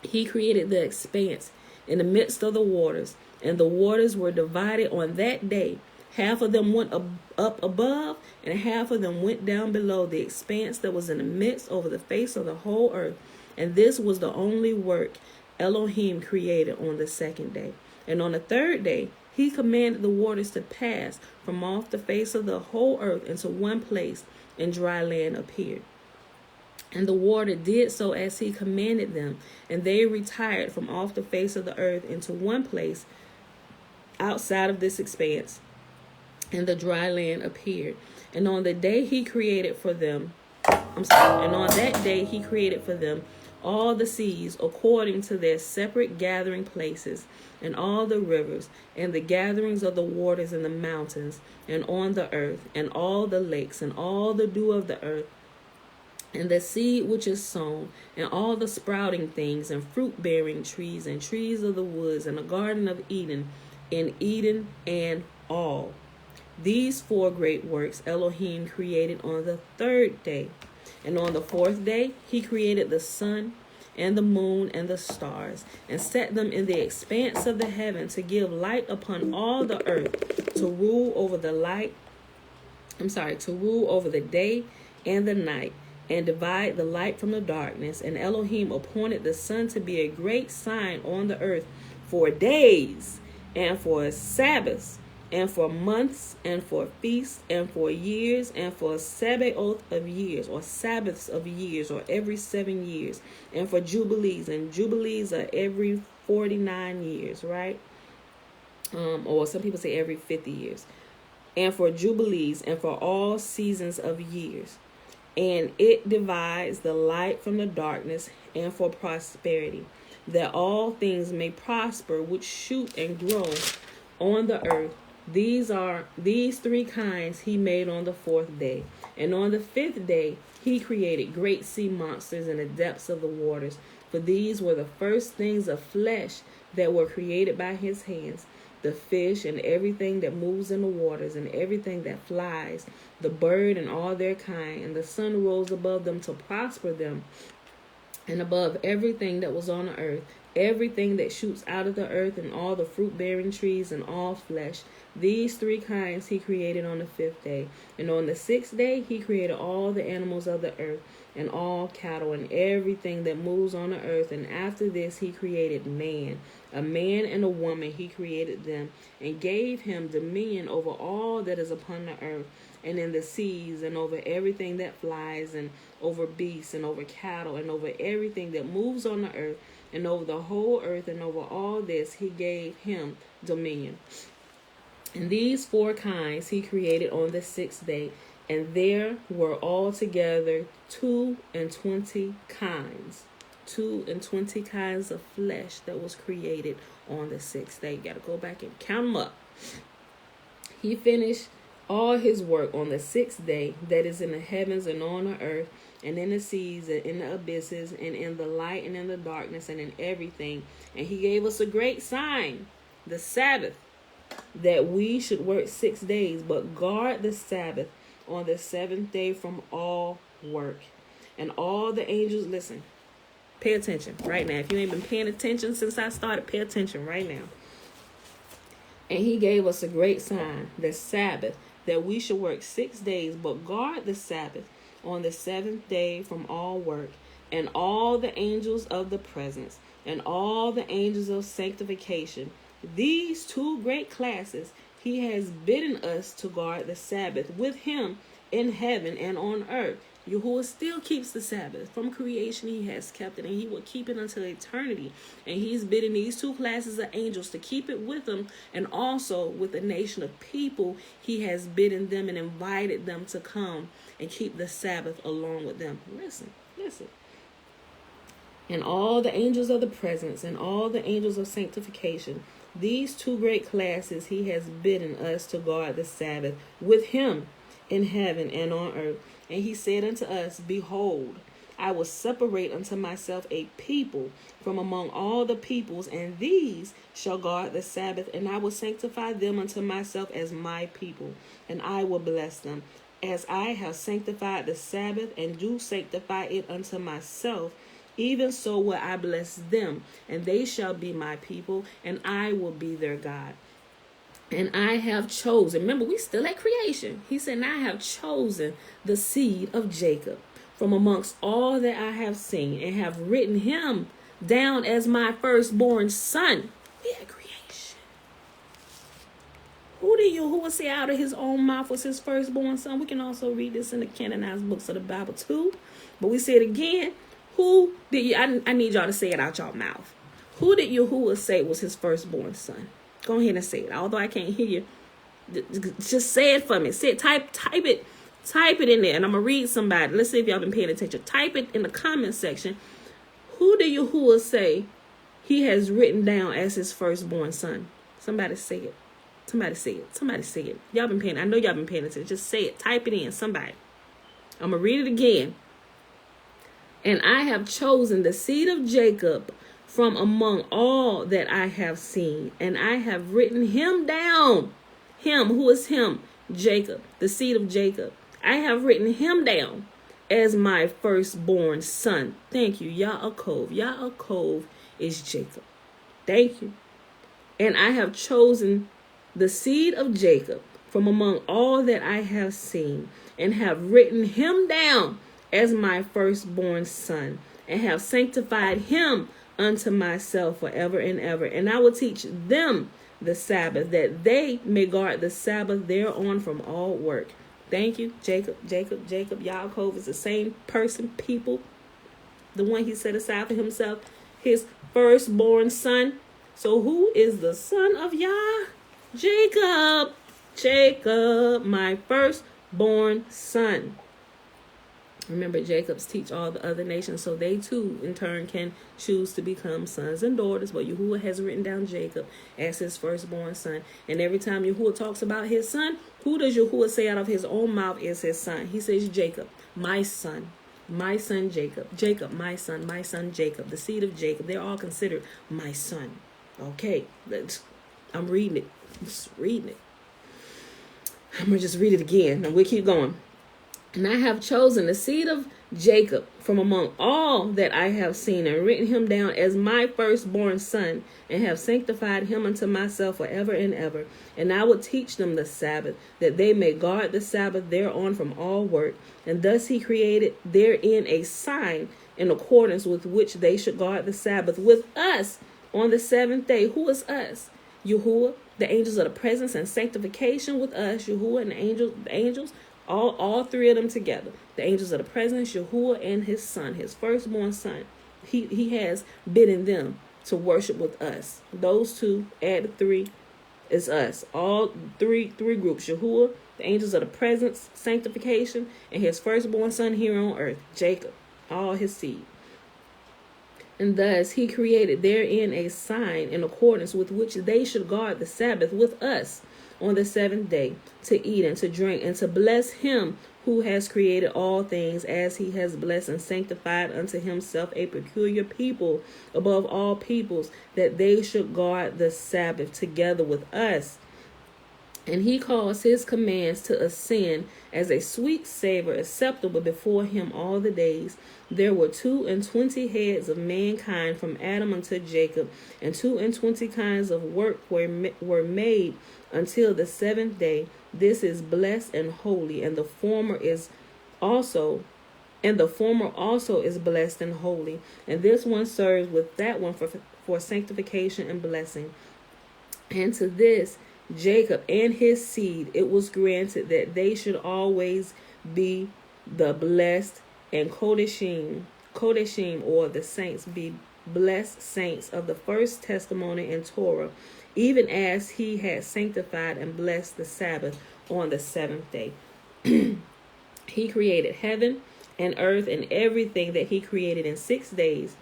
S1: he created the expanse in the midst of the waters. And the waters were divided on that day. Half of them went up above, and half of them went down below the expanse that was in the midst over the face of the whole earth. And this was the only work Elohim created on the second day. And on the third day, he commanded the waters to pass from off the face of the whole earth into one place, and dry land appeared. And the water did so as he commanded them, and they retired from off the face of the earth into one place outside of this expanse, and the dry land appeared. And on the day he created for them, and on that day he created for them all the seas according to their separate gathering places, and all the rivers, and the gatherings of the waters in the mountains, and on the earth, and all the lakes, and all the dew of the earth, and the seed which is sown, and all the sprouting things, and fruit-bearing trees, and trees of the woods, and the garden of Eden, in Eden, and all. These 4 great works Elohim created on the third day. And on the fourth day, he created the sun and the moon and the stars, and set them in the expanse of the heaven to give light upon all the earth, to rule over the day and the night, and divide the light from the darkness. And Elohim appointed the sun to be a great sign on the earth for days, and for Sabbaths, and for months, and for feasts, and for years, and for Sabbaths of years, or every 7 years, and for Jubilees, and Jubilees are every 49 years, right? Or some people say every 50 years. And for Jubilees, and for all seasons of years. And it divides the light from the darkness, and for prosperity, that all things may prosper which shoot and grow on the earth. These 3 kinds he made on the 4th day. And on the 5th day he created great sea monsters in the depths of the waters. For these were the first things of flesh that were created by his hands, the fish and everything that moves in the waters, and everything that flies, the bird and all their kind. And the sun rose above them to prosper them, and above everything that was on the earth, everything that shoots out of the earth, and all the fruit-bearing trees, and all flesh. These 3 kinds he created on the 5th day. And on the 6th day he created all the animals of the earth, and all cattle and everything that moves on the earth. And after this he created man. A man and a woman he created them, and gave him dominion over all that is upon the earth, and in the seas, and over everything that flies, and over beasts, and over cattle, and over everything that moves on the earth, and over the whole earth, and over all this he gave him dominion. And these 4 kinds he created on the 6th day, and there were altogether 22 kinds. 22 kinds of flesh that was created on the 6th day. You got to go back and count them up. He finished all his work on the 6th day, that is in the heavens and on the earth, and in the seas and in the abysses, and in the light and in the darkness, and in everything. And he gave us a great sign, the Sabbath, that we should work 6 days, but guard the Sabbath on the 7th day from all work. And all the angels, listen, pay attention right now. If you ain't been paying attention since I started, pay attention right now. And he gave us a great sign, the Sabbath, that we should work 6 days, but guard the Sabbath on the 7th day from all work. And all the angels of the presence, and all the angels of sanctification, these 2 great classes he has bidden us to guard the Sabbath with him in heaven and on earth. Yahuah still keeps the Sabbath. From creation he has kept it, and he will keep it until eternity. And he's bidding these 2 classes of angels to keep it with him, and also with a nation of people he has bidden them and invited them to come and keep the Sabbath along with them. Listen. And all the angels of the presence, and all the angels of sanctification, these 2 great classes he has bidden us to guard the Sabbath with him in heaven and on earth. And he said unto us, Behold, I will separate unto myself a people from among all the peoples, and these shall guard the Sabbath, and I will sanctify them unto myself as my people, and I will bless them. As I have sanctified the Sabbath, and do sanctify it unto myself, even so will I bless them, and they shall be my people, and I will be their God. And I have chosen, remember we still at creation. He said, and I have chosen the seed of Jacob from amongst all that I have seen, and have written him down as my firstborn son. We at creation. Who did Yahuah say out of his own mouth was his firstborn son? We can also read this in the canonized books of the Bible too. But we say it again. Who did you, I need y'all to say it out y'all mouth. Who did Yahuah say was his firstborn son? Go ahead and say it. Although I can't hear you, just say it for me. Say it. Type it in there, and I'm gonna read somebody. Let's see if y'all been paying attention. Type it in the comment section. Who did Yahuah say he has written down as his firstborn son? Somebody say it. Somebody say it. Somebody say it. Y'all been paying. I know y'all been paying attention. Just say it. Type it in. Somebody. I'm gonna read it again. And I have chosen the seed of Jacob from among all that I have seen, and I have written him down. Him, who is him? Jacob, the seed of Jacob. I have written him down as my firstborn son. Thank you, Yaakov. Yaakov is Jacob. Thank you. And I have chosen the seed of Jacob from among all that I have seen, and have written him down as my firstborn son, and have sanctified him unto myself forever and ever. And I will teach them the Sabbath, that they may guard the Sabbath thereon from all work. Thank you, Jacob. Yaakov is the same person, people. The one he set aside for himself, his firstborn son. So who is the son of Yah? Jacob, my firstborn son. Remember, Jacob's teach all the other nations, so they too, in turn, can choose to become sons and daughters. But Yahuah has written down Jacob as his firstborn son. And every time Yahuah talks about his son, who does Yahuah say out of his own mouth is his son? He says, Jacob, my son Jacob. Jacob, my son Jacob, the seed of Jacob. They're all considered my son. Okay, I'm reading it. I'm going to just read it again, and we'll keep going. And I have chosen the seed of Jacob from among all that I have seen, and written him down as my firstborn son, and have sanctified him unto myself forever and ever. And I will teach them the Sabbath, that they may guard the Sabbath thereon from all work. And thus he created therein a sign, in accordance with which they should guard the Sabbath with us on the seventh day. Who is us? Yahuah, the angels of the presence and sanctification with us, Yahuah and the angels, all three of them together. The angels of the presence, Yahuah and his son, his firstborn son. He has bidden them to worship with us. Those two, add the three, is us. All three groups, Yahuah, the angels of the presence, sanctification, and his firstborn son here on earth, Jacob, all his seed. And thus he created therein a sign, in accordance with which they should guard the Sabbath with us on the seventh day, to eat and to drink and to bless him who has created all things, as he has blessed and sanctified unto himself a peculiar people above all peoples, that they should guard the Sabbath together with us. And he caused his commands to ascend as a sweet savor, acceptable before him all the days. There were 22 heads of mankind from Adam unto Jacob, and 22 kinds of work were made until the seventh day. This is blessed and holy, and the former also is blessed and holy. And this one serves with that one for sanctification and blessing. And to this Jacob and his seed it was granted that they should always be the blessed and Kodeshim, or the saints, be blessed saints of the first testimony in Torah, even as he had sanctified and blessed the Sabbath on the seventh day. He created heaven and earth and everything that he created in 6 days.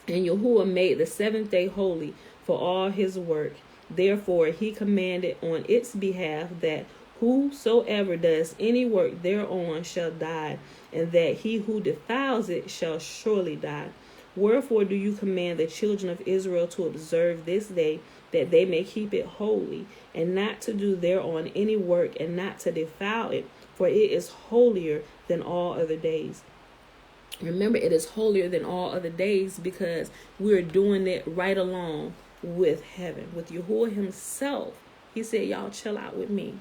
S1: And Yahuah made the seventh day holy for all his work. Therefore he commanded on its behalf that whosoever does any work thereon shall die, and that he who defiles it shall surely die. Wherefore do you command the children of Israel to observe this day, that they may keep it holy, and not to do thereon any work, and not to defile it, for it is holier than all other days. Remember, it is holier than all other days because we're doing it right along with heaven, with Yahuah himself. He said, y'all chill out with me.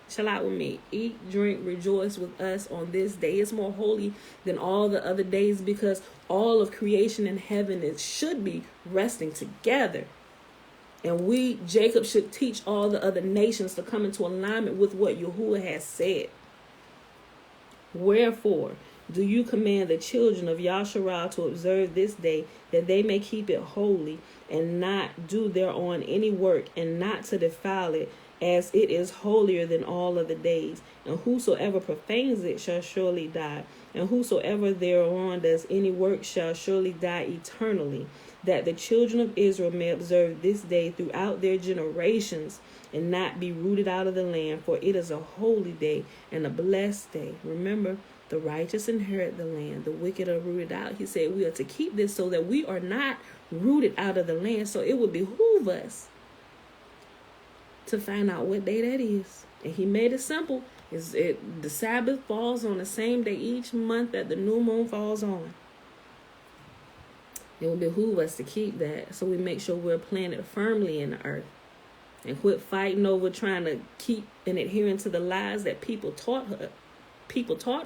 S1: Chill out with me. Eat, drink, rejoice with us on this day. It's more holy than all the other days because all of creation in heaven should be resting together. And Jacob should teach all the other nations to come into alignment with what Yahuah has said. Wherefore do you command the children of Yasharah to observe this day, that they may keep it holy, and not do thereon any work, and not to defile it, as it is holier than all other days. And whosoever profanes it shall surely die, and whosoever thereon does any work shall surely die eternally. That the children of Israel may observe this day throughout their generations, and not be rooted out of the land, for it is a holy day and a blessed day. Remember, the righteous inherit the land, the wicked are rooted out. He said we are to keep this so that we are not rooted out of the land. So it would behoove us to find out what day that is. And he made it simple. The Sabbath falls on the same day each month that the new moon falls on. It will behoove us to keep that, so we make sure we're planted firmly in the earth, and quit fighting over trying to keep and adhering to the lies that people taught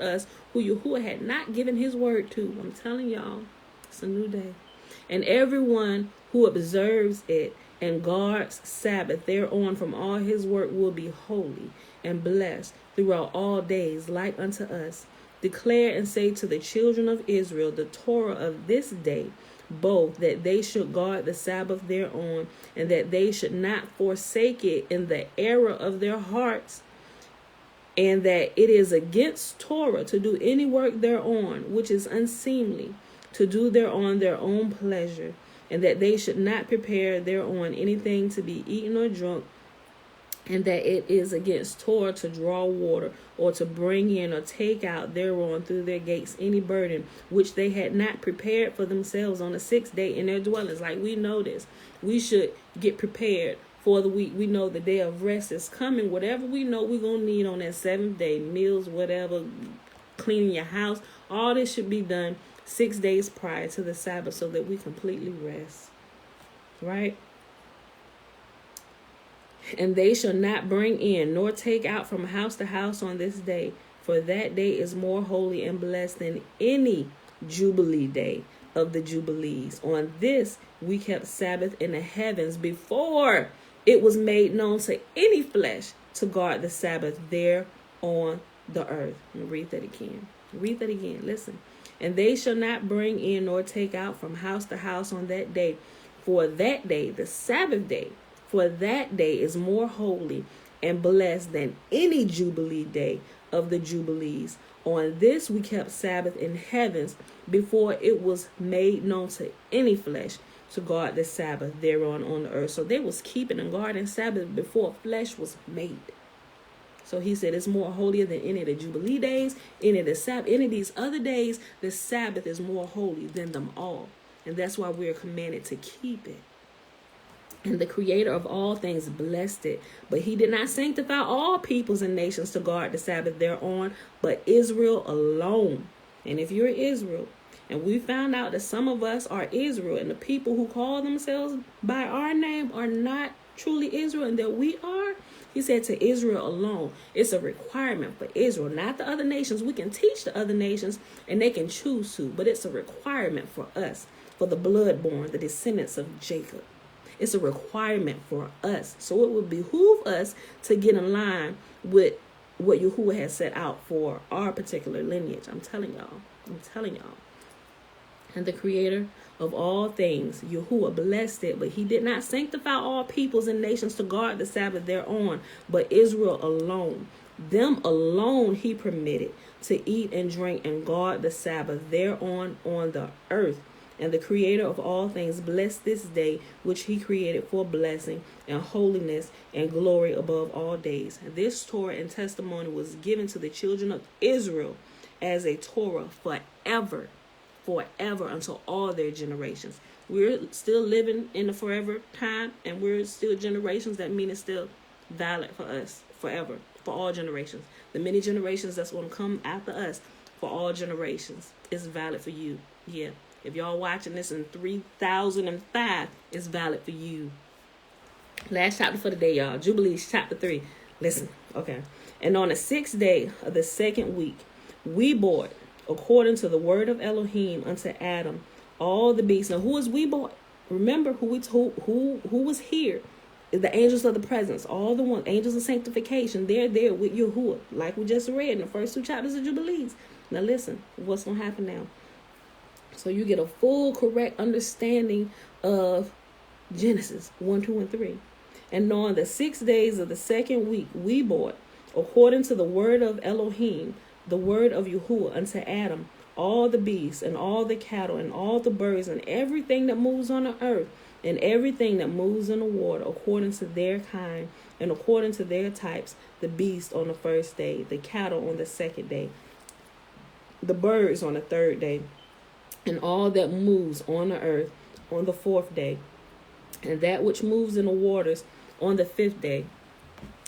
S1: us, who Yahuah had not given his word to. I'm telling y'all, it's a new day. And everyone who observes it and guards Sabbath thereon from all his work will be holy and blessed throughout all days, like unto us. Declare and say to the children of Israel the Torah of this day, both that they should guard the Sabbath thereon, and that they should not forsake it in the error of their hearts, and that it is against Torah to do any work thereon which is unseemly, to do thereon their own pleasure, and that they should not prepare thereon anything to be eaten or drunk, and that it is against Torah to draw water, or to bring in or take out thereon through their gates any burden which they had not prepared for themselves on the sixth day in their dwellings. Like, we know this. We should get prepared for the week. We know the day of rest is coming. Whatever we know we're going to need on that seventh day, meals, whatever, cleaning your house. All this should be done 6 days prior to the Sabbath so that we completely rest. Right? And they shall not bring in nor take out from house to house on this day, for that day is more holy and blessed than any Jubilee day of the Jubilees. On this we kept Sabbath in the heavens before it was made known to any flesh to guard the Sabbath there on the earth. Read that again. Read that again. Listen. And they shall not bring in nor take out from house to house on that day, for that day, the Sabbath day, for that day is more holy and blessed than any Jubilee day of the Jubilees. On this we kept Sabbath in heavens before it was made known to any flesh to guard the Sabbath thereon on the earth. So they was keeping and guarding Sabbath before flesh was made. So he said it's more holier than any of the Jubilee days, any of the Sabbath, any of these other days. The Sabbath is more holy than them all. And that's why we're commanded to keep it. And the creator of all things blessed it. But he did not sanctify all peoples and nations to guard the Sabbath thereon, but Israel alone. And if you're Israel, and we found out that some of us are Israel, and the people who call themselves by our name are not truly Israel, and that we are, he said to Israel alone. It's a requirement for Israel, not the other nations. We can teach the other nations, and they can choose to, but it's a requirement for us, for the bloodborn, the descendants of Jacob. It's a requirement for us. So it would behoove us to get in line with what Yahuah has set out for our particular lineage. I'm telling y'all. And the creator of all things, Yahuah, blessed it, but he did not sanctify all peoples and nations to guard the Sabbath thereon, but Israel alone. Them alone he permitted to eat and drink and guard the Sabbath thereon on the earth. And the creator of all things blessed this day, which he created for blessing and holiness and glory above all days. This Torah and testimony was given to the children of Israel as a Torah forever until all their generations. We're still living in the forever time, and we're still generations. That means it's still valid for us forever, for all generations. The many generations that's going to come after us, for all generations, is valid for you. Yeah. If y'all watching this in 3005, it's valid for you. Last chapter for the day, y'all. Jubilees chapter 3. Listen, okay. And on the 6th day of the 2nd week, we brought, according to the word of Elohim, unto Adam all the beasts. Now, who is we brought? Remember who was here? The angels of the presence, all the ones, angels of sanctification. They're there with Yahuah, like we just read in the first 2 chapters of Jubilees. Now, listen, what's going to happen now? So you get a full, correct understanding of Genesis 1, 2, and 3. And on the 6 days of the 2nd week, we brought, according to the word of Elohim, the word of Yahuah, unto Adam, all the beasts and all the cattle and all the birds and everything that moves on the earth and everything that moves in the water, according to their kind and according to their types, the beast on the 1st day, the cattle on the 2nd day, the birds on the 3rd day, and all that moves on the earth on the 4th day, and that which moves in the waters on the 5th day.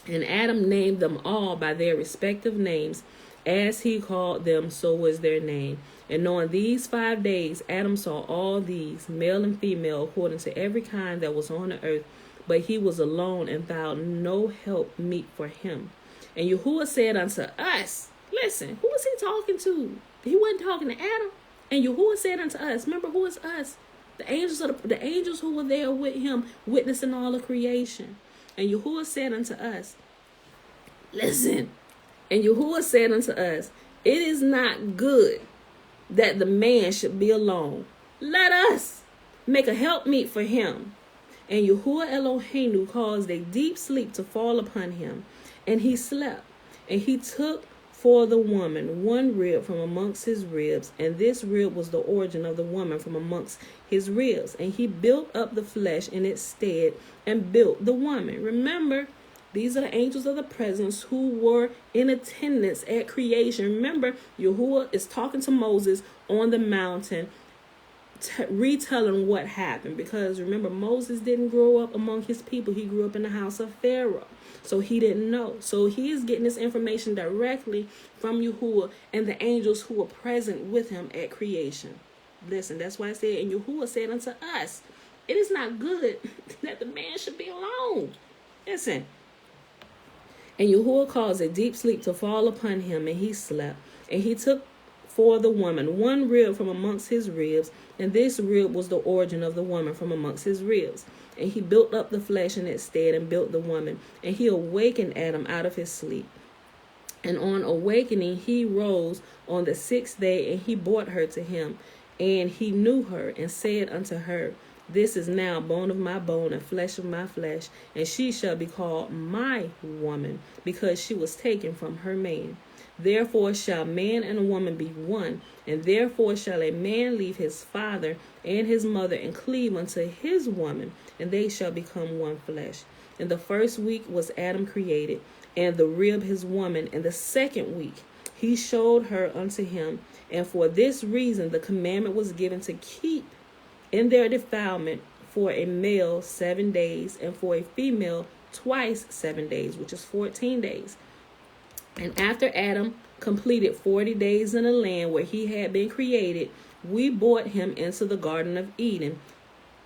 S1: And Adam named them all by their respective names, as he called them, so was their name. And on these 5 days Adam saw all these, male and female, according to every kind that was on the earth, but he was alone and found no help meet for him. And Yahuah said unto us, listen, who was he talking to? He wasn't talking to Adam. And Yahuah said unto us, remember who is us? The angels who were there with him, witnessing all of creation. And Yahuah said unto us, listen. And Yahuah said unto us, it is not good that the man should be alone. Let us make a helpmeet for him. And Yahuah Eloheinu caused a deep sleep to fall upon him, and he slept. And he took for the woman one rib from amongst his ribs, and this rib was the origin of the woman from amongst his ribs. And he built up the flesh in its stead and built the woman. Remember, these are the angels of the presence who were in attendance at creation. Remember, Yahuah is talking to Moses on the mountain retelling what happened, because remember, Moses didn't grow up among his people. He grew up in the house of Pharaoh, so he didn't know. So he is getting this information directly from Yahuah and the angels who were present with him at creation. Listen, that's why I said, and Yahuah said unto us, it is not good that the man should be alone. Listen. And Yahuah caused a deep sleep to fall upon him, and he slept. And he took for the woman one rib from amongst his ribs, and this rib was the origin of the woman from amongst his ribs. And he built up the flesh in its stead, and built the woman. And he awakened Adam out of his sleep. And on awakening, he rose on the 6th day, and he brought her to him. And he knew her, and said unto her, this is now bone of my bone, and flesh of my flesh, and she shall be called my woman, because she was taken from her man. Therefore shall man and a woman be one, and therefore shall a man leave his father and his mother, and cleave unto his woman, and they shall become one flesh. In the 1st week was Adam created, and the rib his woman. In the 2nd week he showed her unto him, and for this reason the commandment was given to keep in their defilement for a male 7 days, and for a female twice 7 days, which is 14 days. And after Adam completed 40 days in the land where he had been created, we brought him into the Garden of Eden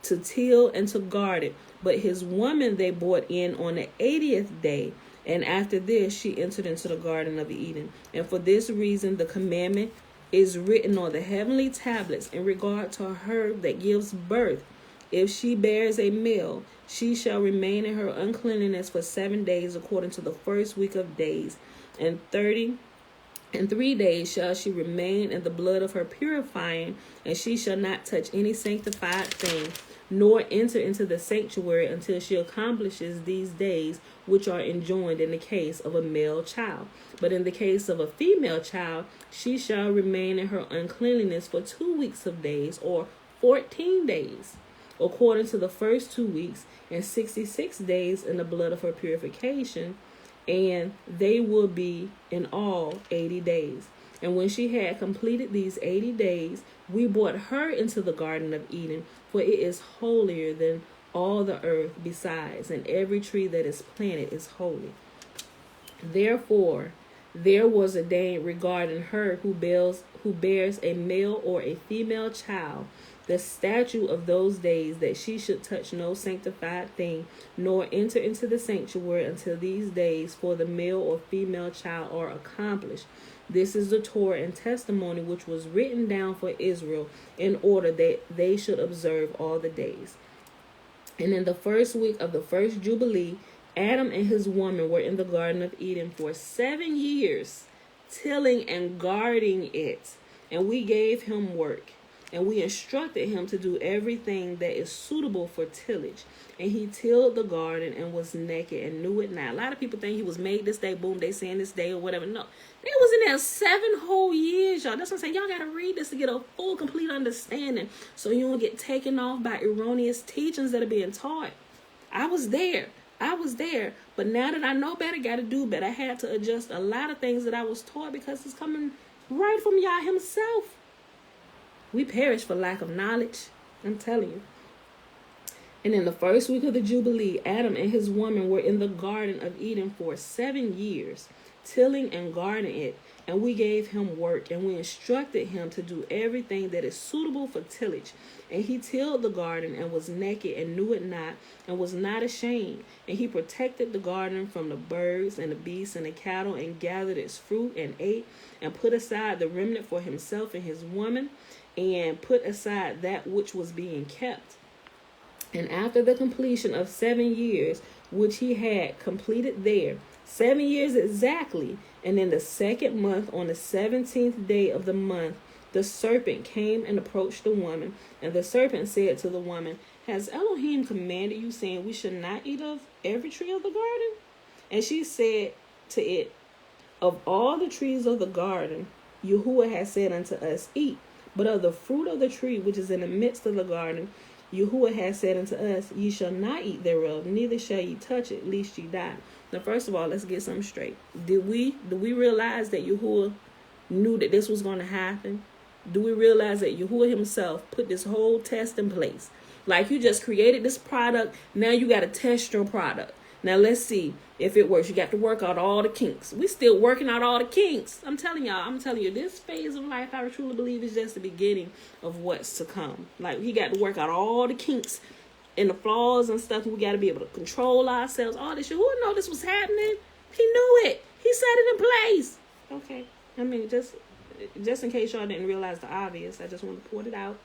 S1: to till and to guard it. But his woman they brought in on the 80th day, and after this she entered into the Garden of Eden. And for this reason the commandment is written on the heavenly tablets in regard to her that gives birth. If she bears a male, she shall remain in her uncleanness for 7 days according to the 1st week of days. And 3 days shall she remain in the blood of her purifying, and she shall not touch any sanctified thing, nor enter into the sanctuary until she accomplishes these days which are enjoined in the case of a male child. But in the case of a female child, she shall remain in her uncleanliness for 2 weeks of days, or 14 days, according to the first 2 weeks, and 66 days in the blood of her purification, and they will be in all 80 days. And when she had completed these 80 days, we brought her into the Garden of Eden, for it is holier than all the earth besides, and every tree that is planted is holy. Therefore, there was ordained regarding her who bears a male or a female child, the statute of those days, that she should touch no sanctified thing, nor enter into the sanctuary until these days for the male or female child are accomplished. This is the Torah and testimony which was written down for Israel, in order that they should observe all the days. And in the 1st week of the 1st Jubilee, Adam and his woman were in the Garden of Eden for 7 years, tilling and guarding it. And we gave him work, and we instructed him to do everything that is suitable for tillage. And he tilled the garden and was naked and knew it not. A lot of people think he was made this day, boom, they saying this day or whatever. No, they was in there 7 whole years, y'all. That's what I'm saying. Y'all got to read this to get a full, complete understanding, so you don't get taken off by erroneous teachings that are being taught. I was there. But now that I know better, got to do better. I had to adjust a lot of things that I was taught, because it's coming right from Yah himself. We perish for lack of knowledge. I'm telling you. And in the 1st week of the Jubilee, Adam and his woman were in the Garden of Eden for 7 years, tilling and guarding it. And we gave him work, and we instructed him to do everything that is suitable for tillage. And he tilled the garden and was naked and knew it not, and was not ashamed. And he protected the garden from the birds and the beasts and the cattle, and gathered its fruit and ate, and put aside the remnant for himself and his woman, and put aside that which was being kept. And after the completion of 7 years, which he had completed there, 7 years exactly, and in the 2nd month, on the 17th day of the month, the serpent came and approached the woman. And the serpent said to the woman, has Elohim commanded you, saying we should not eat of every tree of the garden? And she said to it, of all the trees of the garden, Yahuah has said unto us, eat. But of the fruit of the tree which is in the midst of the garden, Yahuah has said unto us, ye shall not eat thereof, neither shall ye touch it, lest ye die. Now, first of all, let's get something straight. Do we realize that Yahuah knew that this was going to happen? do we realize that Yahuah himself put this whole test in place? Like, you just created this product. Now you got to test your product. Now let's see if it works. You got to work out all the kinks. We still working out all the kinks. I'm telling you, this phase of life, I truly believe, is just the beginning of what's to come. Like, he got to work out all the kinks and the flaws and stuff. We got to be able to control ourselves. All this shit. Who know this was happening? He knew it. He set it in place. Okay. I mean, just in case y'all didn't realize the obvious, I just want to point it out.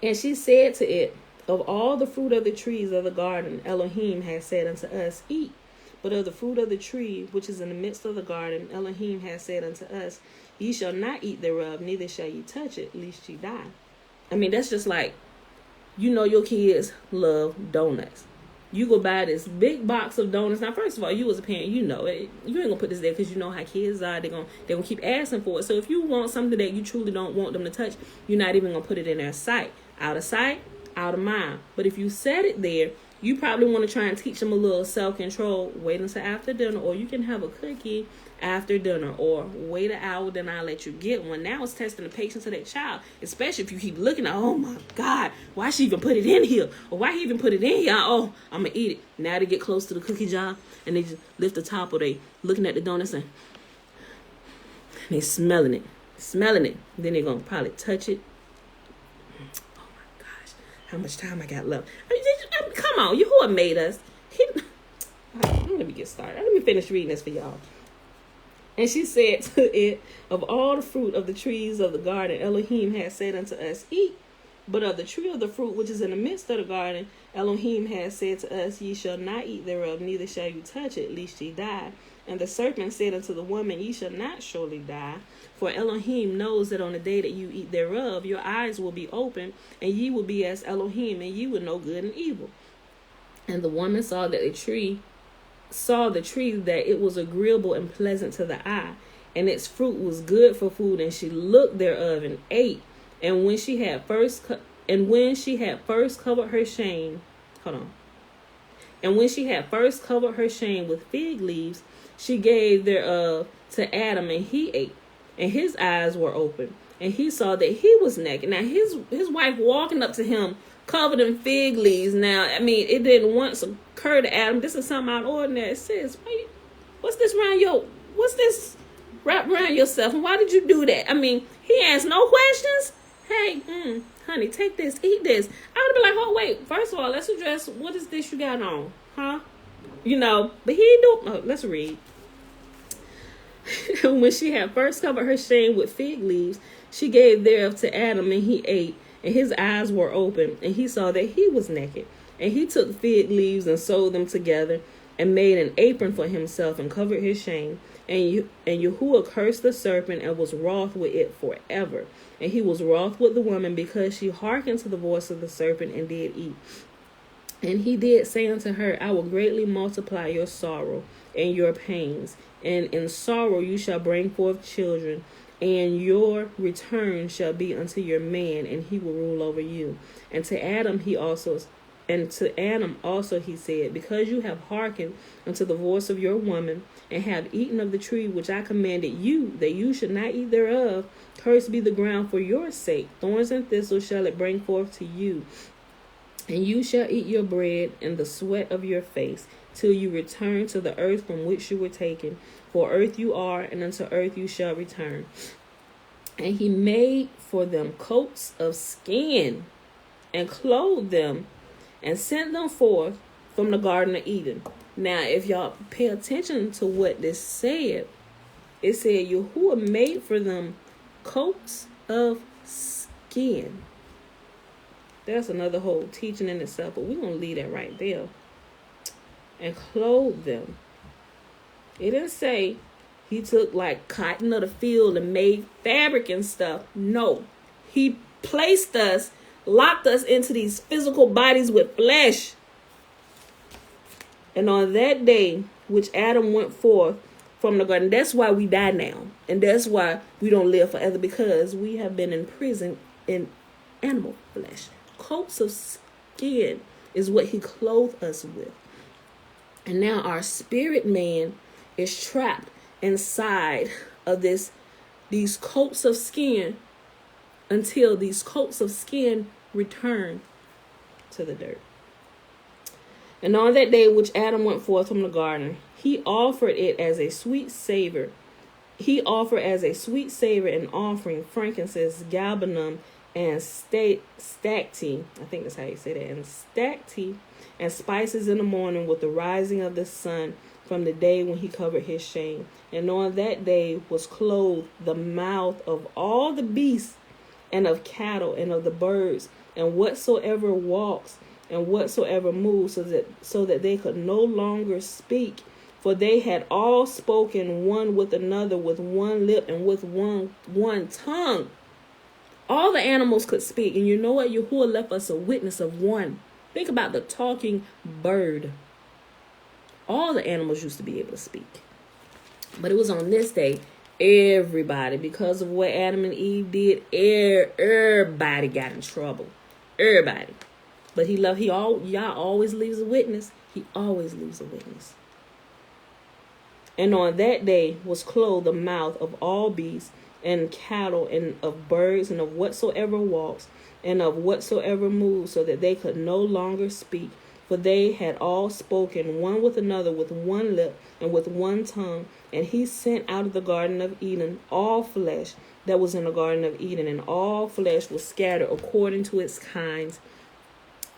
S1: And she said to it, of all the fruit of the trees of the garden, Elohim has said unto us, eat. But of the fruit of the tree, which is in the midst of the garden, Elohim has said unto us, ye shall not eat thereof, neither shall ye touch it, lest ye die. I mean, that's just like, your kids love donuts. You go buy this big box of donuts. Now, first of all, you as a parent, you know it. You ain't gonna put this there because you know how kids are. They're gonna keep asking for it. So if you want something that you truly don't want them to touch, you're not even gonna put it in their sight. Out of sight, out of mind. But if you set it there, you probably want to try and teach them a little self-control. Wait until after dinner, or you can have a cookie after dinner, or wait an hour, then I'll let you get one. Now it's testing the patience of that child, especially if you keep looking at, oh my God, why she even put it in here? Or why he even put it in here? Oh, I'm going to eat it. Now they get close to the cookie jar, and they just lift the top, or they looking at the donuts, and they smelling it. Then they're going to probably touch it. How much time I got left? Come on, Yahuah made us. Let me get started. Let me finish reading this for y'all. And she said to it, of all the fruit of the trees of the garden, Elohim has said unto us, eat. But of the tree of the fruit which is in the midst of the garden, Elohim has said to us, ye shall not eat thereof, neither shall you touch it, lest ye die. And the serpent said unto the woman, ye shall not surely die. For Elohim knows that on the day that you eat thereof, your eyes will be open, and ye will be as Elohim, and ye will know good and evil. And the woman saw the tree that it was agreeable and pleasant to the eye, and its fruit was good for food, and she looked thereof and ate. And when she had first covered her shame, And when she had first covered her shame with fig leaves, she gave thereof to Adam, and he ate. And his eyes were open, and he saw that he was naked. Now his wife walking up to him, covered in fig leaves. Now, I mean, it didn't once occur to Adam, this is something out of ordinary. It says, what's this wrapped around yourself? And why did you do that? I mean, he asked no questions. Hey, honey, take this, eat this. I would have been like, oh, wait, first of all, let's address, what is this you got on? Huh? But he didn't do, let's read. When she had first covered her shame with fig leaves, she gave thereof to Adam, and he ate, and his eyes were open, and he saw that he was naked. And he took fig leaves and sewed them together, and made an apron for himself, and covered his shame. And Yahuah cursed the serpent, and was wroth with it forever. And he was wroth with the woman, because she hearkened to the voice of the serpent, and did eat. And he did say unto her, I will greatly multiply your sorrow and your pains, and in sorrow you shall bring forth children, and your return shall be unto your man, and he will rule over you. And to Adam also he said, because you have hearkened unto the voice of your woman, and have eaten of the tree which I commanded you, that you should not eat thereof, cursed be the ground for your sake. Thorns and thistles shall it bring forth to you. And you shall eat your bread in the sweat of your face, till you return to the earth from which you were taken. For earth you are, and unto earth you shall return. And he made for them coats of skin, and clothed them, and sent them forth from the Garden of Eden. Now, if y'all pay attention to what this said, it said Yahuah made for them coats of skin. That's another whole teaching in itself, but we're going to leave that right there. And clothed them. It didn't say he took like cotton of the field and made fabric and stuff. No. He placed us, locked us into these physical bodies with flesh. And on that day, which Adam went forth from the garden, that's why we die now. And that's why we don't live forever, because we have been imprisoned in animal flesh. Coats of skin is what he clothed us with. And now our spirit man is trapped inside of this these coats of skin until these coats of skin return to the dirt. And on that day which Adam went forth from the garden, he offered it as a sweet savor. He offered as a sweet savor an offering, frankincense, galbanum, and stacte, I think that's how you say that, and stacte, and spices in the morning with the rising of the sun from the day when he covered his shame. And on that day was clothed the mouth of all the beasts and of cattle and of the birds and whatsoever walks and whatsoever moves, so that they could no longer speak, for they had all spoken one with another with one lip and with one tongue. All the animals could speak, and you know what? Yahuah left us a witness of one. Think about the talking bird. All the animals used to be able to speak, but it was on this day. Everybody, because of what Adam and Eve did, everybody got in trouble. Everybody. But Yah always leaves a witness. He always leaves a witness. And on that day was clothed the mouth of all beasts and cattle and of birds and of whatsoever walks and of whatsoever moves, so that they could no longer speak. For they had all spoken one with another with one lip and with one tongue. And he sent out of the Garden of Eden all flesh that was in the Garden of Eden, and all flesh was scattered according to its kinds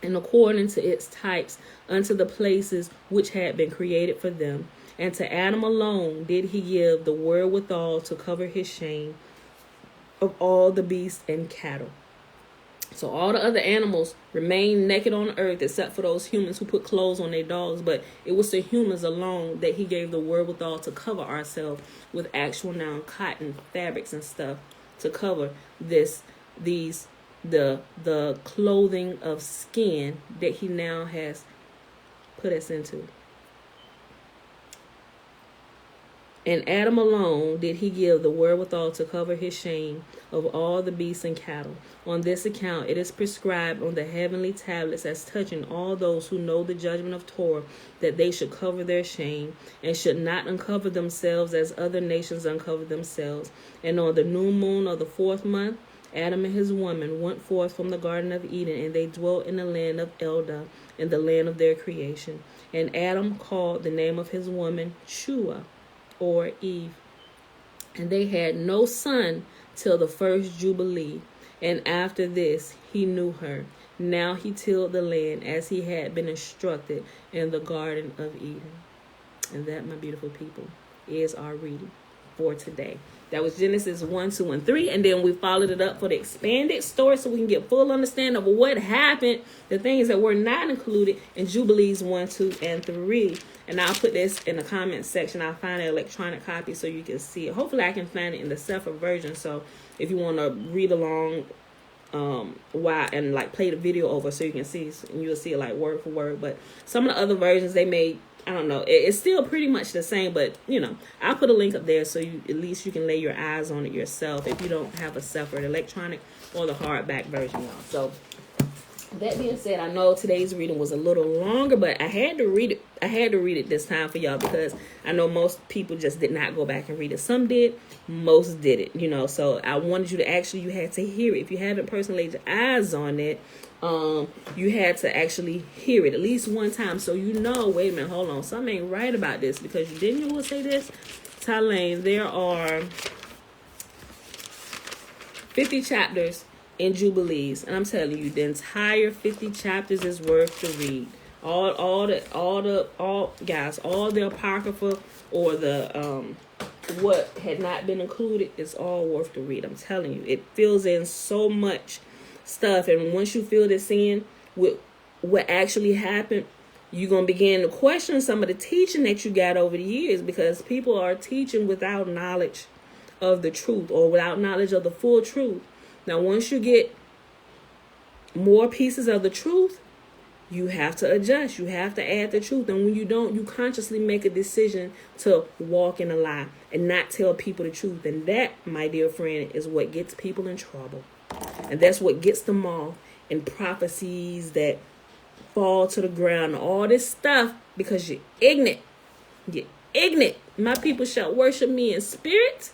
S1: and according to its types unto the places which had been created for them. And to Adam alone did he give the wherewithal to cover his shame of all the beasts and cattle. So all the other animals remained naked on earth except for those humans who put clothes on their dogs. But it was to humans alone that he gave the wherewithal to cover ourselves with actual now cotton fabrics and stuff to cover the clothing of skin that he now has put us into. And Adam alone did he give the wherewithal to cover his shame of all the beasts and cattle. On this account it is prescribed on the heavenly tablets as touching all those who know the judgment of Torah, that they should cover their shame, and should not uncover themselves as other nations uncover themselves. And on the new moon of the 4th month, Adam and his woman went forth from the Garden of Eden, and they dwelt in the land of Eldah, in the land of their creation. And Adam called the name of his woman Shua, or Eve. And they had no son till the first Jubilee. And after this he knew her. Now he tilled the land as he had been instructed in the Garden of Eden. And that, my beautiful people, is our reading for today. That was Genesis 1, 2, and 3. And then we followed it up for the expanded story so we can get full understanding of what happened, the things that were not included in Jubilees 1, 2, and 3. And I'll put this in the comments section. I'll find an electronic copy so you can see it. Hopefully I can find it in the separate version. So if you want to read along why and like play the video over so you can see, and you'll see it like word for word. But some of the other versions they made, I don't know, it's still pretty much the same, but you know, I'll put a link up there so you at least you can lay your eyes on it yourself if you don't have a separate electronic or the hardback version, y'all. So that being said, I know today's reading was a little longer, but I had to read it. I had to read it this time for y'all because I know most people just did not go back and read it. Some did, most didn't, you know. So I wanted you to actually, you had to hear it. If you haven't personally laid your eyes on it, you had to actually hear it at least one time so you know, wait a minute, hold on, something ain't right about this, because you didn't know say this. Talane, there are 50 chapters in Jubilees, and I'm telling you, the entire 50 chapters is worth to read. All the apocrypha or the what had not been included is all worth to read. I'm telling you, it fills in so much stuff, and once you fill this in with what actually happened, you're gonna begin to question some of the teaching that you got over the years, because people are teaching without knowledge of the truth or without knowledge of the full truth. Now, once you get more pieces of the truth, you have to adjust. You have to add the truth. And when you don't, you consciously make a decision to walk in a lie and not tell people the truth. And that, my dear friend, is what gets people in trouble. And that's what gets them off in prophecies that fall to the ground. All this stuff because you're ignorant. You're ignorant. My people shall worship me in spirit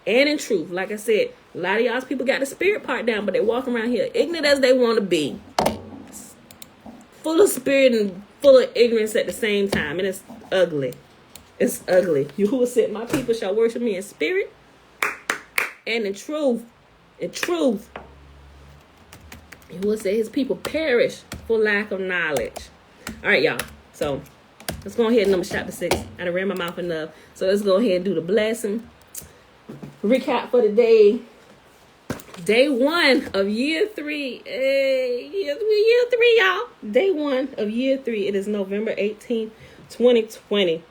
S1: and in truth. Like I said, a lot of y'all's people got the spirit part down, but they walk around here ignorant as they want to be. Full of spirit and full of ignorance at the same time. And it's ugly. It's ugly. Yahuah said, my people shall worship me in spirit and in truth. In truth. Yahuah said his people perish for lack of knowledge. All right, y'all. So let's go ahead and number chapter 6. I done ran my mouth enough. So let's go ahead and do the blessing. Recap for the day. Day 1 of year 3. Hey, year 3, y'all. Day 1 of year 3. It is November 18th, 2020.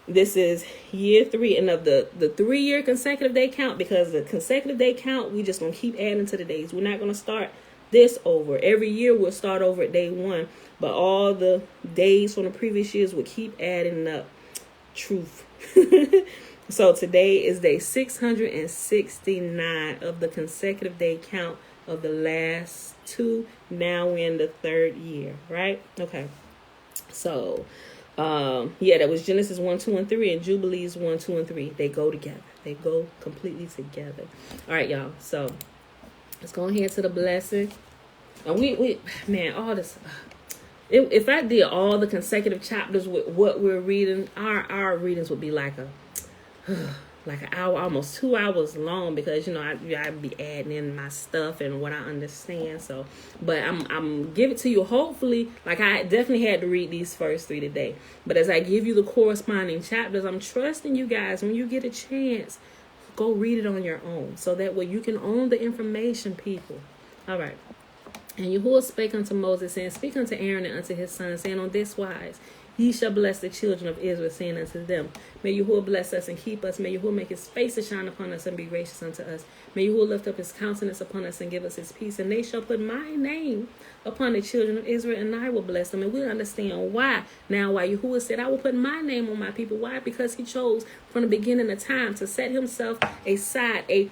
S1: This is year 3 and of the 3-year consecutive day count, because the consecutive day count, we just going to keep adding to the days. We're not going to start this over. Every year we'll start over at day 1, but all the days from the previous years will keep adding up. Truth. So today is day 669 of the consecutive day count of the last 2. Now we're in the 3rd year, right? Okay. So, that was Genesis 1, 2, and 3, and Jubilees 1, 2, and 3. They go together. They go completely together. All right, y'all. So let's go ahead to the blessing. And we man, all this. If I did all the consecutive chapters with what we're reading, our readings would be like an hour, almost 2 hours long, because I'd be adding in my stuff and what I understand. So, but I'm give it to you. Hopefully, like I definitely had to read these first 3 today. But as I give you the corresponding chapters, I'm trusting you guys, when you get a chance, go read it on your own, so that way you can own the information, people. All right. And Yahuah spake unto Moses, saying, speak unto Aaron and unto his sons, saying, on this wise ye shall bless the children of Israel, saying unto them, may Yahuah bless us and keep us. May Yahuah make his face to shine upon us and be gracious unto us. May Yahuah lift up his countenance upon us and give us his peace. And they shall put my name upon the children of Israel, and I will bless them. And we'll understand why. Now, why Yahuah said, I will put my name on my people. Why? Because he chose from the beginning of time to set himself aside, a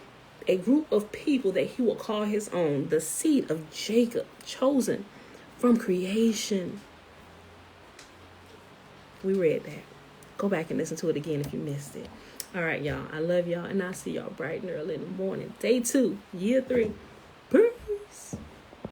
S1: group of people that he will call his own, the seed of Jacob, chosen from creation. We read that. Go back and listen to it again if you missed it. All right, y'all. I love y'all, and I'll see y'all bright and early in the morning. Day 2, year 3